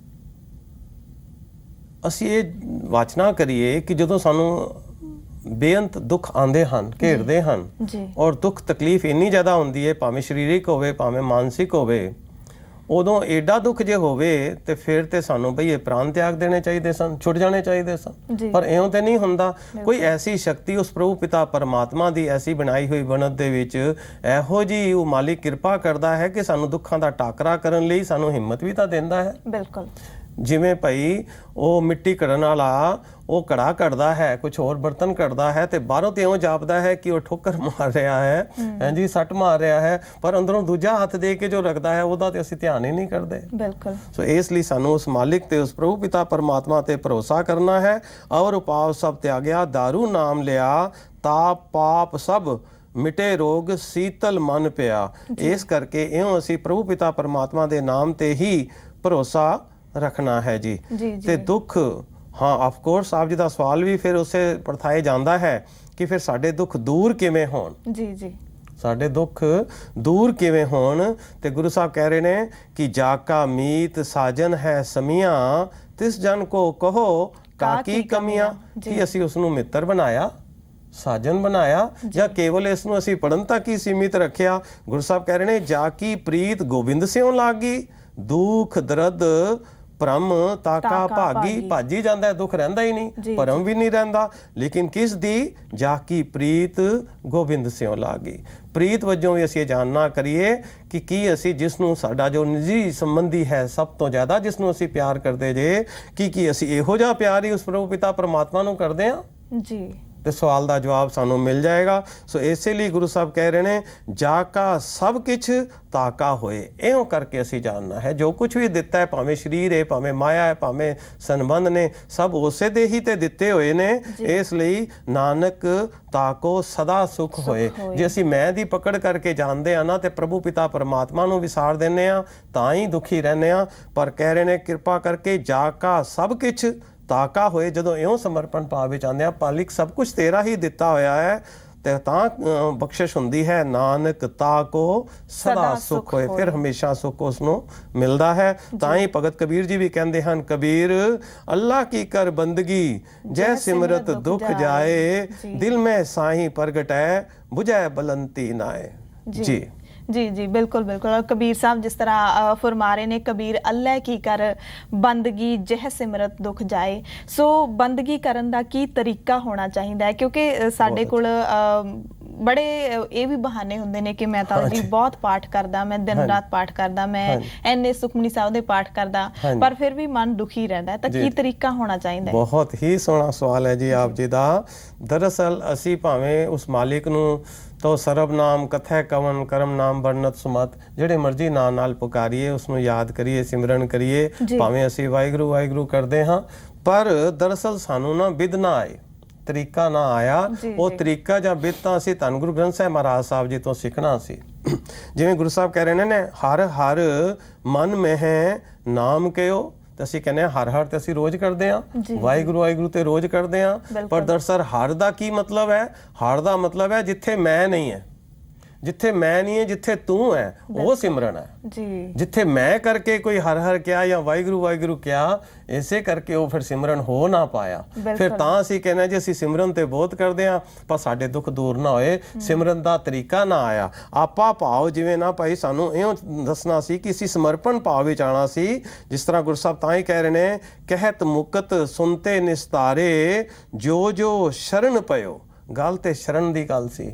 B: ਅਸੀਂ ਇਹ ਵਾਚਨਾ ਕਰੀਏ ਕਿ ਜਦੋਂ ਸਾਨੂੰ ਬੇਅੰਤ ਦੁੱਖ ਆਉਂਦੇ ਹਨ, ਘੇਰਦੇ ਹਨ, ਔਰ ਦੁੱਖ ਤਕਲੀਫ ਇੰਨੀ ਜ਼ਿਆਦਾ ਹੁੰਦੀ ਹੈ, ਭਾਵੇਂ ਸਰੀਰਕ ਹੋਵੇ ਭਾਵੇਂ ਮਾਨਸਿਕ ਹੋਵੇ, ਉਦੋਂ ਐਡਾ ਦੁੱਖ ਜੇ ਹੋਵੇ ਤੇ ਫਿਰ ਤੇ ਸਾਨੂੰ ਬਈ ਇਹ ਪ੍ਰਾਣ ਤਿਆਗ ਦੇਣੇ ਚਾਹੀਦੇ ਸਨ, ਛੁੱਟ ਜਾਣੇ ਚਾਹੀਦੇ ਸਨ। ਪਰ ਇਉਂ ਤੇ ਨਹੀਂ ਹੁੰਦਾ। ਕੋਈ ਐਸੀ ਸ਼ਕਤੀ ਉਸ ਪ੍ਰਭੂ ਪਿਤਾ ਪਰਮਾਤਮਾ ਦੀ ਐਸੀ ਬਣਾਈ ਹੋਈ ਬਣਤ ਦੇ ਵਿੱਚ ਇਹੋ ਜਿਹੀ ਉਹ ਮਾਲਿਕ ਕਿਰਪਾ ਕਰਦਾ ਹੈ ਕਿ ਸਾਨੂੰ ਦੁੱਖਾਂ ਦਾ ਟਾਕਰਾ ਕਰਨ ਲਈ ਸਾਨੂੰ ਹਿੰਮਤ ਵੀ ਤਾਂ ਦਿੰਦਾ ਹੈ। ਬਿਲਕੁਲ। ਜਿਵੇਂ ਭਾਈ ਉਹ ਮਿੱਟੀ ਘੜਨ ਵਾਲਾ ਉਹ ਘੜਾ ਘੜਦਾ ਹੈ, ਕੁਝ ਹੋਰ ਬਰਤਨ ਘੜਦਾ ਹੈ, ਤੇ ਬਾਹਰੋਂ ਤੇ ਇਉਂ ਜਾਪਦਾ ਹੈ ਕਿ ਉਹ ਠੋਕਰ ਮਾਰ ਰਿਹਾ ਹੈ, ਹਾਂਜੀ ਸੱਟ ਮਾਰ ਰਿਹਾ ਹੈ, ਪਰ ਅੰਦਰੋਂ ਦੂਜਾ ਹੱਥ ਦੇ ਕੇ ਜੋ ਰੱਖਦਾ ਹੈ ਉਹਦਾ ਤੇ ਅਸੀਂ ਧਿਆਨ ਹੀ ਨਹੀਂ ਕਰਦੇ। ਬਿਲਕੁਲ। ਸੋ ਇਸ ਲਈ ਸਾਨੂੰ ਉਸ ਮਾਲਿਕ ਤੇ ਉਸ ਪ੍ਰਭੂ ਪਿਤਾ ਪਰਮਾਤਮਾ ਤੇ ਭਰੋਸਾ ਕਰਨਾ ਹੈ। ਔਰ ਉਪਾਵ ਸਭ ਤਿਆਗਿਆ, ਦਾਰੂ ਨਾਮ ਲਿਆ, ਤਾਪ ਪਾਪ ਸਭ ਮਿਟੇ, ਰੋਗ ਸੀਤਲ ਮਨ ਪਿਆ। ਇਸ ਕਰਕੇ ਇਉਂ ਅਸੀਂ ਪ੍ਰਭੂ ਪਿਤਾ ਪਰਮਾਤਮਾ ਦੇ ਨਾਮ ਤੇ ਹੀ ਭਰੋਸਾ ਰੱਖਣਾ ਹੈ ਜੀ। ਤੇ ਦੁੱਖ, ਹਾਂ ਆਫ ਕੋਰਸ ਆਪ ਜੀ ਦਾ ਸਵਾਲ ਵੀ ਫਿਰ ਉਸੇ ਪਰਥਾਏ ਜਾਂਦਾ ਹੈ ਕਿ ਫਿਰ ਸਾਡੇ ਦੁੱਖ ਦੂਰ ਕਿਵੇਂ ਹੋਣ। ਜੀ ਜੀ, ਸਾਡੇ ਦੁੱਖ ਦੂਰ ਕਿਵੇਂ ਹੋਣ? ਤੇ ਗੁਰੂ ਸਾਹਿਬ ਕਹਿ ਰਹੇ ਨੇ ਕਿ ਜਾ ਕਾ ਮੀਤ ਸਾਜਨ ਹੈ ਸਮੀਆਂ, ਤਿਸ ਜਨ ਕੋ ਕਹੋ ਕਾਕੀ ਕਮੀਆਂ। ਕਿ ਅਸੀਂ ਉਸ ਨੂੰ ਮਿੱਤਰ ਬਣਾਇਆ, ਸਾਜਨ ਬਣਾਇਆ, ਜਾਂ ਕੇਵਲ ਇਸ ਨੂੰ ਅਸੀਂ ਪੜਨ ਤੱਕ ਹੀ ਸੀਮਿਤ ਰੱਖਿਆ? ਗੁਰੂ ਸਾਹਿਬ ਕਹਿ ਰਹੇ ਨੇ ਜਾ ਕੀ ਪ੍ਰੀਤ ਗੋਬਿੰਦ ਸਿਉ ਲਾਗੀ, ਦੁੱਖ ਦਰਦ ਭਰਮ ਤਾਕਾ ਭਾਗੀ, ਭੱਜ ਹੀ ਜਾਂਦਾ ਹੈ, ਦੁੱਖ ਰਹਿੰਦਾ ਹੀ ਨਹੀਂ, ਭਰਮ ਵੀ ਨਹੀਂ ਰਹਿੰਦਾ। ਲੇਕਿਨ ਕਿਸ ਦੀ? ਜਾ ਕੀ ਪ੍ਰੀਤ ਗੋਬਿੰਦ ਸਿਉ ਲਾਗੀ। ਪ੍ਰੀਤ ਵਜੋਂ ਵੀ ਅਸੀਂ ਇਹ ਜਾਣਨਾ ਕਰੀਏ ਕਿ ਕੀ ਅਸੀਂ ਜਿਸ ਨੂੰ ਸਾਡਾ ਜੋ ਨਿੱਜੀ ਸੰਬੰਧੀ ਹੈ ਸਭ ਤੋਂ ਜ਼ਿਆਦਾ, ਜਿਸ ਨੂੰ ਅਸੀਂ ਪਿਆਰ ਕਰਦੇ ਜੇ, ਕੀ ਅਸੀਂ ਇਹੋ ਜਿਹਾ ਪਿਆਰ ਹੀ ਉਸ ਪ੍ਰਭੂ ਪਿਤਾ ਪਰਮਾਤਮਾ ਨੂੰ ਕਰਦੇ ਹਾਂ
A: ਜੀ।
B: ਤੇ ਸਵਾਲ ਦਾ ਜਵਾਬ ਸਾਨੂੰ ਮਿਲ ਜਾਏਗਾ। ਸੋ ਇਸੇ ਲਈ ਗੁਰੂ ਸਾਹਿਬ ਕਹਿ ਰਹੇ ਨੇ ਜਾ ਕਾ ਸਭ ਕੁਛ ਤਾਕਾ ਹੋਏ। ਇਉਂ ਕਰਕੇ ਅਸੀਂ ਜਾਣਨਾ ਹੈ ਜੋ ਕੁਝ ਵੀ ਦਿੱਤਾ ਹੈ, ਭਾਵੇਂ ਸਰੀਰ ਹੈ, ਭਾਵੇਂ ਮਾਇਆ ਹੈ, ਭਾਵੇਂ ਸੰਬੰਧ ਨੇ, ਸਭ ਉਸੇ ਦੇ ਹੀ ਤੇ ਦਿੱਤੇ ਹੋਏ ਨੇ। ਇਸ ਲਈ ਨਾਨਕ ਤਾਕੋ ਸਦਾ ਸੁਖ ਹੋਏ। ਜੇ ਅਸੀਂ ਮੈਂ ਦੀ ਪਕੜ ਕਰਕੇ ਜਾਣਦੇ ਆ ਨਾ ਤੇ ਪ੍ਰਭੂ ਪਿਤਾ ਪਰਮਾਤਮਾ ਨੂੰ ਵਿਸਾਰ ਦਿੰਦੇ ਆ, ਤਾਂ ਹੀ ਦੁਖੀ ਰਹਿੰਦੇ ਆ। ਪਰ ਕਹਿ ਰਹੇ ਨੇ ਕਿਰਪਾ ਕਰਕੇ ਜਾ ਕਾ ਸਭ ਕੁਛ ਤਾਕਾ ਹੋਏ। ਜਦੋਂ ਇਉਂ ਸਮਰਪਣ ਭਾਵ ਵਿੱਚ ਆਉਂਦੇ ਆ, ਮਾਲਿਕ ਸਭ ਕੁਝ ਤੇਰਾ ਹੀ ਦਿੱਤਾ ਹੋਇਆ ਹੈ ਤੇ ਤਾਂ ਬਖਸ਼ਿਸ਼ ਹੁੰਦੀ ਹੈ। ਨਾਨਕ ਤਾਕੋ ਸਦਾ ਸੁਖ ਹੋਏ, ਫਿਰ ਹਮੇਸ਼ਾ ਸੁਖ ਉਸ ਨੂੰ ਮਿਲਦਾ ਹੈ। ਤਾਂ ਹੀ ਭਗਤ ਕਬੀਰ ਜੀ ਵੀ ਕਹਿੰਦੇ ਹਨ, ਕਬੀਰ ਅੱਲਾ ਕੀ ਕਰ ਬੰਦਗੀ ਜੈ ਸਿਮਰਤ ਦੁਖ ਜਾਏ, ਦਿਲ ਮੈਂ ਸਾਹੀ ਪ੍ਰਗਟੈ ਬੁਝੈ ਬਲੰਤੀ ਨਾਏ। ਜੀ
A: जी जी बिल्कुल बिल्कुल। और कबीर साहब जिस तरह फरमा रहे ने, कबीर अल्लाह की कर बंदगी जह सिमरत दुख जाए। सो बंदगी करन दा की तरीका होना चाहिए है, क्योंकि साडे कोल बड़े ये भी बहाने होंदे ने कि मैं तो जी बहुत पाठ करदा, मैं दिन रात पाठ करदा, मैं इन्ने सुखमनी साहब दे पाठ करदा, पर फिर भी मन दुखी रहता है। तो की तरीका होना चाहिए?
B: बहुत ही सोहना सवाल है जी आप जी दा। दरअसल असी भावें उस मालिक नूं तो ਸਰਬ ਨਾਮ ਕਥੈ ਕਵਨ ਕਰਮ ਨਾਮ ਵਰਨਤ ਸੁਮਤ, ਜਿਹੜੇ ਮਰਜ਼ੀ ਨਾਂ ਨਾਲ ਪੁਕਾਰੀਏ, ਉਸ ਨੂੰ ਯਾਦ ਕਰੀਏ, ਸਿਮਰਨ ਕਰੀਏ, ਭਾਵੇਂ ਅਸੀਂ ਵਾਹਿਗੁਰੂ ਵਾਹਿਗੁਰੂ ਕਰਦੇ ਹਾਂ। ਪਰ ਦਰਅਸਲ ਸਾਨੂੰ ਨਾ ਬਿਧ ਨਾ ਆਏ, ਤਰੀਕਾ ਨਾ ਆਇਆ। ਉਹ ਤਰੀਕਾ ਜਾਂ ਬਿਧ ਤਾਂ ਅਸੀਂ ਧੰਨ ਗੁਰੂ ਗ੍ਰੰਥ ਸਾਹਿਬ ਮਹਾਰਾਜ ਸਾਹਿਬ ਜੀ ਤੋਂ ਸਿੱਖਣਾ ਸੀ। ਜਿਵੇਂ ਗੁਰੂ ਸਾਹਿਬ ਕਹਿ ਰਹੇ ਨੇ, ਹਰ ਹਰ ਮਨ ਮਹਿ ਨਾਮ ਕਿਓ, ਤੇ ਅਸੀਂ ਕਹਿੰਦੇ ਹਾਂ ਹਰ ਹਰ ਤੇ ਅਸੀਂ ਰੋਜ਼ ਕਰਦੇ ਹਾਂ, ਵਾਹਿਗੁਰੂ ਵਾਹਿਗੁਰੂ ਤੇ ਰੋਜ਼ ਕਰਦੇ ਹਾਂ। ਪਰ ਦਰਅਸਲ ਹਰ ਦਾ ਕੀ ਮਤਲਬ ਹੈ? ਹਰ ਦਾ ਮਤਲਬ ਹੈ ਜਿੱਥੇ ਮੈਂ ਨਹੀਂ ਹੈ, ਜਿੱਥੇ ਮੈਂ ਨਹੀਂ ਹੈ, ਜਿੱਥੇ ਤੂੰ ਹੈ, ਉਹ ਸਿਮਰਨ ਹੈ ਜੀ। ਜਿੱਥੇ ਮੈਂ ਕਰਕੇ ਕੋਈ ਹਰ ਹਰ ਕਿਹਾ ਜਾਂ ਵਾਹਿਗੁਰੂ ਵਾਹਿਗੁਰੂ ਕਿਹਾ, ਇਸੇ ਕਰਕੇ ਉਹ ਫਿਰ ਸਿਮਰਨ ਹੋ ਨਾ ਪਾਇਆ। ਫਿਰ ਤਾਂ ਅਸੀਂ ਕਹਿੰਦੇ ਜੀ ਅਸੀਂ ਸਿਮਰਨ ਤੇ ਬਹੁਤ ਕਰਦੇ ਹਾਂ, ਪਰ ਸਾਡੇ ਦੁੱਖ ਦੂਰ ਨਾ ਹੋਏ, ਸਿਮਰਨ ਦਾ ਤਰੀਕਾ ਨਾ ਆਇਆ। ਆਪਾ ਭਾਵ ਜਿਵੇਂ ਨਾ ਭਾਈ ਸਾਨੂੰ ਇਉਂ ਦੱਸਣਾ ਸੀ ਕਿ ਅਸੀਂ ਸਮਰਪਣ ਭਾਵ ਵਿੱਚ ਆਉਣਾ ਸੀ। ਜਿਸ ਤਰ੍ਹਾਂ ਗੁਰੂ ਸਾਹਿਬ ਤਾਂ ਹੀ ਕਹਿ ਰਹੇ ਨੇ, ਕਹਿਤ ਮੁਕਤ ਸੁਨਤੇ ਨਿਸਤਾਰੇ ਜੋ ਜੋ ਸ਼ਰਨ ਪਇਓ। ਗੱਲ ਤੇ ਸ਼ਰਨ ਦੀ ਗੱਲ ਸੀ,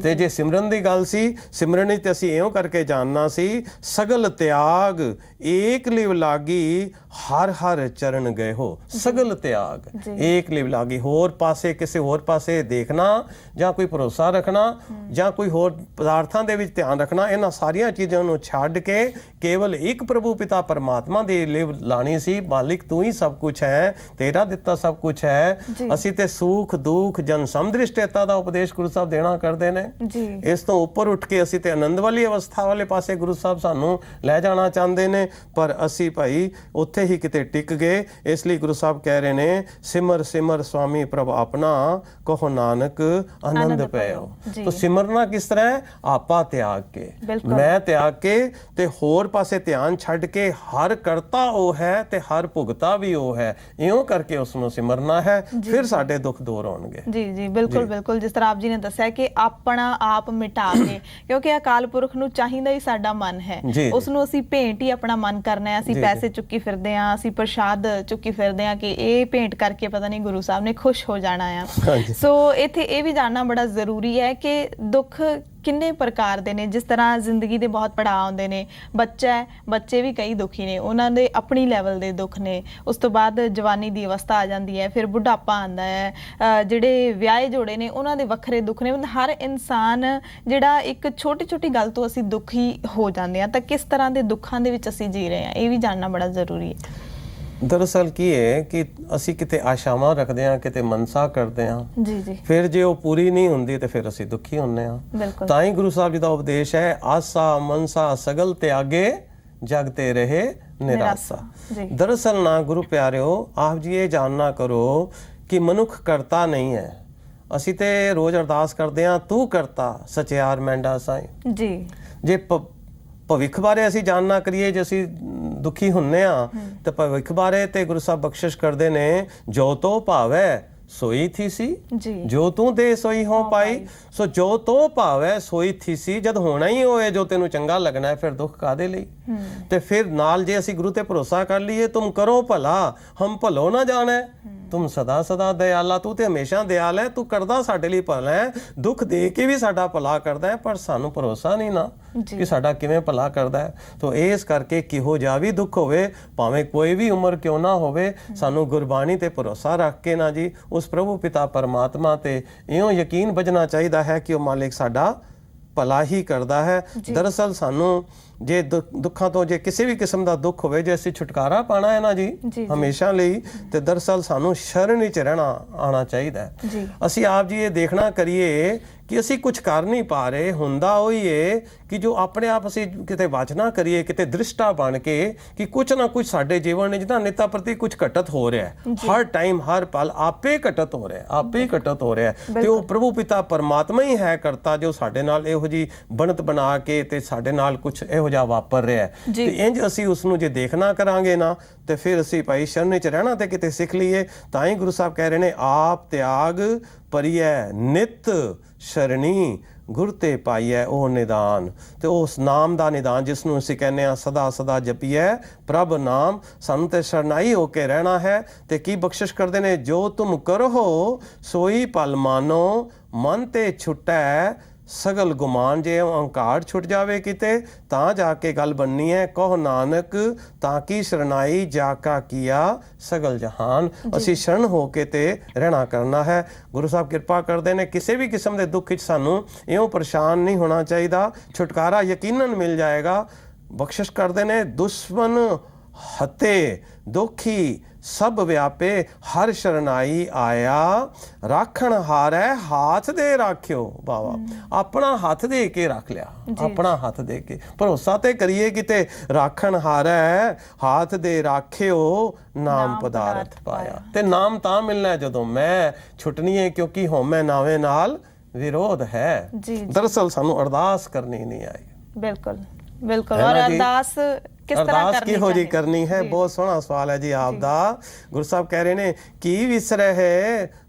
B: ਤੇ ਜੇ ਸਿਮਰਨ ਦੀ ਗੱਲ ਸੀ, ਸਿਮਰਨ ਵਿੱਚ ਅਸੀਂ ਇਉਂ ਕਰਕੇ ਜਾਣਨਾ ਸੀ, ਸਗਲ ਤਿਆਗ ਏਕ ਲਿਵ ਲਾਗੀ ਹਰ ਹਰ ਚਰਨ ਗਏ ਹੋ। ਸਗਲ ਤਿਆਗ ਏਕ ਲਿਵ ਲਾਗੀ, ਹੋਰ ਪਾਸੇ ਕਿਸੇ ਹੋਰ ਪਾਸੇ ਦੇਖਣਾ ਜਾਂ ਕੋਈ ਭਰੋਸਾ ਰੱਖਣਾ ਜਾਂ ਕੋਈ ਹੋਰ ਪਦਾਰਥਾਂ ਦੇ ਵਿੱਚ ਧਿਆਨ ਰੱਖਣਾ, ਇਹਨਾਂ ਸਾਰੀਆਂ ਚੀਜ਼ਾਂ ਨੂੰ ਛੱਡ ਕੇ ਕੇਵਲ ਇੱਕ ਪ੍ਰਭੂ ਪਿਤਾ ਪਰਮਾਤਮਾ ਦੀ ਲਿਵ ਲਾਣੀ ਸੀ। ਮਾਲਿਕ ਤੂੰ ਹੀ ਸਭ ਕੁਝ ਹੈ, ਤੇਰਾ ਦਿੱਤਾ ਸਭ ਕੁਝ ਹੈ। ਅਸੀਂ ਤੇ ਸੁਖ ਦੁੱਖ ਜਨ ਸਮਦ੍ਰਿਸ਼ਟਤਾ ਦਾ ਉਪਦੇਸ਼ ਗੁਰੂ ਸਾਹਿਬ ਦੇਣਾ ਕਰਦੇ ਨੇ। ਇਸ ਤੋਂ ਉੱਪਰ ਉੱਠ ਕੇ ਅਸੀਂ ਤੇ ਆਨੰਦ ਵਾਲੀ ਅਵਸਥਾ ਵਾਲੇ ਪਾਸੇ ਗੁਰੂ ਸਾਹਿਬ ਸਾਨੂੰ ਲੈ ਜਾਣਾ ਚਾਹੁੰਦੇ ਨੇ, ਪਰ ਅਸੀਂ ਭਾਈ ਉੱਥੇ ਹੀ ਕਿਤੇ ਟਿਕ ਗਏ। ਇਸ ਲਈ ਗੁਰੂ ਸਾਹਿਬ ਕਹਿ ਰਹੇ ਨੇ, ਸਿਮਰ ਸਿਮਰ ਸੁਆਮੀ ਪ੍ਰਭ ਆਪਣਾ ਕਹੋ ਨਾਨਕ ਆਨੰਦ ਪਇਓ। तो सिमरना किस तरह है? आपा त्याग के, मैं त्याग के ते होर पासे ध्यान छड़ के हर करता वो है ते हर भुगता भी वो है। इउं करके उसनों सिमरना है, फिर साडे दुख दूर होणगे।
A: जी जी बिल्कुल बिल्कुल। जिस तरह आप जी ने दस्सिया कि अपना आप मिटा के, क्योंकि अकाल पुरख नूं चाहीदा ही साडा मन है, उसनूं असीं भेंट ही अपना मन करना है। असीं पैसे चुक्की फिरदे हां, असीं प्रसाद चुक्की फिरदे हां कि ਇਹ भेंट करके पता नहीं गुरु साहब ने खुश हो जाना है। सो इत्थे ਇਹ भी जानना बड़ा ਜ਼ਰੂਰੀ है कि दुख किन्ने प्रकार दे ने। जिस तरह जिंदगी दे बहुत पड़ाव आउंदे ने, बच्चा है, बच्चे भी कई दुखी ने, उन्हां दे अपनी लैवल दे दुख ने। उस तो बाद जवानी दी अवस्था आ जांदी है, फिर बुढ़ापा आंदा है, जिहड़े विआहे जोड़े ने उन्हां दे वखरे दुख ने। हर इंसान जिहड़ा एक छोटी छोटी गल तो असीं दुखी हो जांदे आ, तां किस तरह दे दुखां दे विच असीं जी रहे हां, ਇਹ ਵੀ जानना बड़ा ਜ਼ਰੂਰੀ है।
B: ਦਰਅਸਲ ਕੀ ਹੈ ਕਿ ਅਸੀਂ ਕਿਤੇ ਆਸ਼ਾਵਾਂ ਰੱਖਦੇ ਹਾਂ, ਕਿਤੇ ਮਨਸਾ ਕਰਦੇ ਹਾਂ
A: ਜੀ ਜੀ,
B: ਫਿਰ ਜੇ ਉਹ ਪੂਰੀ ਨਹੀਂ ਹੁੰਦੀ ਤੇ ਫਿਰ ਅਸੀਂ ਦੁਖੀ ਹੁੰਦੇ ਹਾਂ। ਤਾਂ ਹੀ ਗੁਰੂ ਸਾਹਿਬ ਜੀ ਦਾ ਉਪਦੇਸ਼ ਹੈ, ਆਸਾ ਮਨਸਾ ਸਗਲ ਤਿਆਗੇ ਜਗ ਤੇ ਰਹੇ ਨਿਰਾਸਾ। ਦਰਅਸਲ ਨਾ ਗੁਰੂ ਪਿਆਰਿਓ, ਆਪ ਜੀ ਇਹ ਜਾਣਨਾ ਕਰੋ ਕਿ ਮਨੁੱਖ ਕਰਤਾ ਨਹੀਂ ਹੈ। ਅਸੀਂ ਤੇ ਰੋਜ਼ ਅਰਦਾਸ ਕਰਦੇ ਹਾਂ, ਤੂੰ ਕਰਤਾ ਸਚਿਆਰ ਮੈਂਡਾ ਸਾਈਂ ਜੀ। ਜੇ ਭਵਿੱਖ ਬਾਰੇ ਅਸੀਂ ਜਾਣਨਾ ਕਰੀਏ, ਜੇ ਅਸੀਂ ਦੁਖੀ ਹੁੰਨੇ ਆ ਤੇ ਭਵਿੱਖ ਬਾਰੇ ਤੇ ਗੁਰੂ ਸਾਹਿਬ ਬਖਸ਼ਿਸ਼ ਕਰਦੇ ਨੇ, ਜੋ ਤੋ ਭਾਵੈ सोई थी सी
A: जी
B: जो तू दे सोई हो पाई। सो जो तो भावै सोई थी सी, जद होना ही होए जो तेनू चंगा लगना है, फिर दुख कादे लई। ते फिर नाल जे असी गुरु ते भरोसा कर लईए, तुम करो भला हम भलो ना जाने, तुम सदा सदा दयाला, तू ते हमेशा दयाल है, तू करदा साडे लई भला है, दुख दे के भी साडा भला करदा है, पर सानू भरोसा नहीं ना कि साडा किवें भला करदा है। तो इस करके किहो जा भी दुख होवे, भावें कोई भी उम्र क्यों ना होवे, सानू गुरबाणी ते भरोसा रख के ना जी उस प्रभु पिता परमात्मा ते इਉਂ यकीन बजना चाहिदा है कि ਉਹ ਮਾਲਿਕ ਸਾਡਾ ਭਲਾ ਹੀ ਕਰਦਾ ਹੈ। ਦਰਅਸਲ ਸਾਨੂੰ ਜੇ ਦੁੱਖਾਂ ਤੋਂ ਜੇ ਕਿਸੇ ਵੀ ਕਿਸਮ ਦਾ ਦੁੱਖ ਹੋਵੇ, ਜੇ ਅਸੀਂ ਛੁਟਕਾਰਾ ਪਾਣਾ ਹੈ ਨਾ ਜੀ ਹਮੇਸ਼ਾ ਲਈ, ਤੇ ਦਰਅਸਲ ਸਾਨੂੰ ਸ਼ਰਨ ਵਿੱਚ ਰਹਿਣਾ ਆਣਾ ਚਾਹੀਦਾ ਹੈ। ਅਸੀਂ ਆਪ ਜੀ ਇਹ ਦੇਖਣਾ ਕਰੀਏ ਕਿ ਅਸੀਂ ਕੁਝ ਕਰ ਨਹੀਂ ਪਾ ਰਹੇ, ਹੁੰਦਾ ਉਹੀ ਏ ਕਿ ਜੋ ਆਪਣੇ ਆਪ ਅਸੀਂ ਕਿਤੇ ਵਾਚਨਾ ਕਰੀਏ, ਕਿਤੇ ਦ੍ਰਿਸ਼ਟਾ ਬਣ ਕੇ ਕਿ ਕੁਝ ਨਾ ਕੁਝ ਸਾਡੇ ਜੀਵਨ ਵਿੱਚ ਨਾ ਨਿਤਾ ਪ੍ਰਤੀ ਕੁਝ ਘਟਤ ਹੋ ਰਿਹਾ ਹੈ, ਹਰ ਟਾਈਮ ਹਰ ਪਲ ਆਪੇ ਘਟਤ ਹੋ ਰਿਹਾ, ਆਪੇ ਘਟਤ ਹੋ ਰਿਹਾ, ਤੇ ਉਹ ਪ੍ਰਭੂ ਪਿਤਾ ਪਰਮਾਤਮਾ ਹੀ ਹੈ ਕਰਤਾ ਜੋ ਸਾਡੇ ਨਾਲ ਇਹੋ ਜੀ ਬਣਤ ਬਣਾ ਕੇ ਤੇ ਸਾਡੇ ਨਾਲ ਕੁਝ ਇਹੋ ਜਿਹਾ ਵਾਪਰ ਰਿਹਾ ਹੈ। ਤੇ ਇੰਜ ਅਸੀਂ ਉਸ ਨੂੰ ਜੇ ਦੇਖਣਾ ਕਰਾਂਗੇ ਨਾ, ਤੇ ਫਿਰ ਅਸੀਂ ਭਾਈ ਸ਼ਰਨ ਵਿੱਚ ਰਹਿਣਾ ਤੇ ਕਿਤੇ ਸਿੱਖ ਲਈਏ। ਤਾਂ ਹੀ ਗੁਰੂ ਸਾਹਿਬ ਕਹਿ ਰਹੇ ਨੇ, ਆਪ ਤਿਆਗ ਪਰਿਐ ਨਿਤ ਸ਼ਰਣੀ ਗੁਰ ਤੇ ਪਾਈਐ ਉਹ ਨਿਦਾਨ। ਤੇ ਉਸ ਨਾਮ ਦਾ ਨਿਦਾਨ ਜਿਸ ਨੂੰ ਅਸੀਂ ਕਹਿੰਦੇ ਆ ਸਦਾ ਸਦਾ ਜਪੀਐ ਪ੍ਰਭ ਨਾਮ, ਸਾਨੂੰ ਤੇ ਸ਼ਰਨਾਈ ਹੋ ਕੇ ਰਹਿਣਾ ਹੈ। ਤੇ ਕੀ ਬਖਸ਼ਿਸ਼ ਕਰਦੇ ਨੇ, ਜੋ ਤੁਮ ਕਰੋ ਸੋਈ ਪਲ ਮਾਨੋ, ਮਨ ਤੇ ਛੁਟੈ ਸਗਲ ਗੁਮਾਨ। ਜੇ ਅਹੰਕਾਰ ਛੁੱਟ ਜਾਵੇ ਕਿਤੇ ਤਾਂ ਜਾ ਕੇ ਗੱਲ ਬਣਨੀ ਹੈ, ਕਹੋ ਨਾਨਕ ਤਾਂ ਕੀ ਸ਼ਰਨਾਈ ਜਾ ਕਾ ਕੀਆ ਸਗਲ ਜਹਾਨ। ਅਸੀਂ ਸ਼ਰਨ ਹੋ ਕੇ ਤੇ ਰਹਿਣਾ ਕਰਨਾ ਹੈ। ਗੁਰੂ ਸਾਹਿਬ ਕਿਰਪਾ ਕਰਦੇ ਨੇ, ਕਿਸੇ ਵੀ ਕਿਸਮ ਦੇ ਦੁੱਖ ਵਿੱਚ ਸਾਨੂੰ ਇਉਂ ਪਰੇਸ਼ਾਨ ਨਹੀਂ ਹੋਣਾ ਚਾਹੀਦਾ, ਛੁਟਕਾਰਾ ਯਕੀਨਨ ਮਿਲ ਜਾਏਗਾ। ਬਖਸ਼ਿਸ਼ ਕਰਦੇ ਨੇ, ਦੁਸ਼ਮਨ ਹਤੇ ਦੁਖੀ ਸਭ ਵਿਆਪੇ, ਹਰ ਸ਼ਰਨਾਈ ਆਇਆ ਰਾਖਣ ਹਾਰੈ ਹਾਥ ਦੇ ਰਾਖਿਓ। ਬਾਵਾ ਆਪਣਾ ਹੱਥ ਦੇ ਕੇ ਰੱਖ ਲਿਆ, ਆਪਣਾ ਹੱਥ ਦੇ ਕੇ ਭਰੋਸਾ ਤੇ ਕਰੀਏ ਕਿਤੇ, ਰਾਖਣ ਹਾਰੈ ਹਾਥ ਦੇ ਰਾਖਿਓ ਨਾਮ ਪਦਾਰਥ ਪਾਇਆ। ਤੇ ਨਾਮ ਤਾਂ ਮਿਲਣਾ ਜਦੋਂ ਮੈਂ ਛੁੱਟਣੀ ਹੈ, ਕਿਉਂਕਿ ਹੋਮੈ ਨਾਵੇ ਨਾਲ ਵਿਰੋਧ ਹੈ। ਦਰਅਸਲ ਸਾਨੂੰ ਅਰਦਾਸ ਕਰਨੀ ਨਹੀਂ ਆਈ।
A: ਬਿਲਕੁਲ ਬਿਲकुल। और अरदास किस तरह
B: अरदास किहो जी करनी है, बहुत सोहना सवाल है जी आप दा। गुरु साहब कह रहे ने, की विसरे है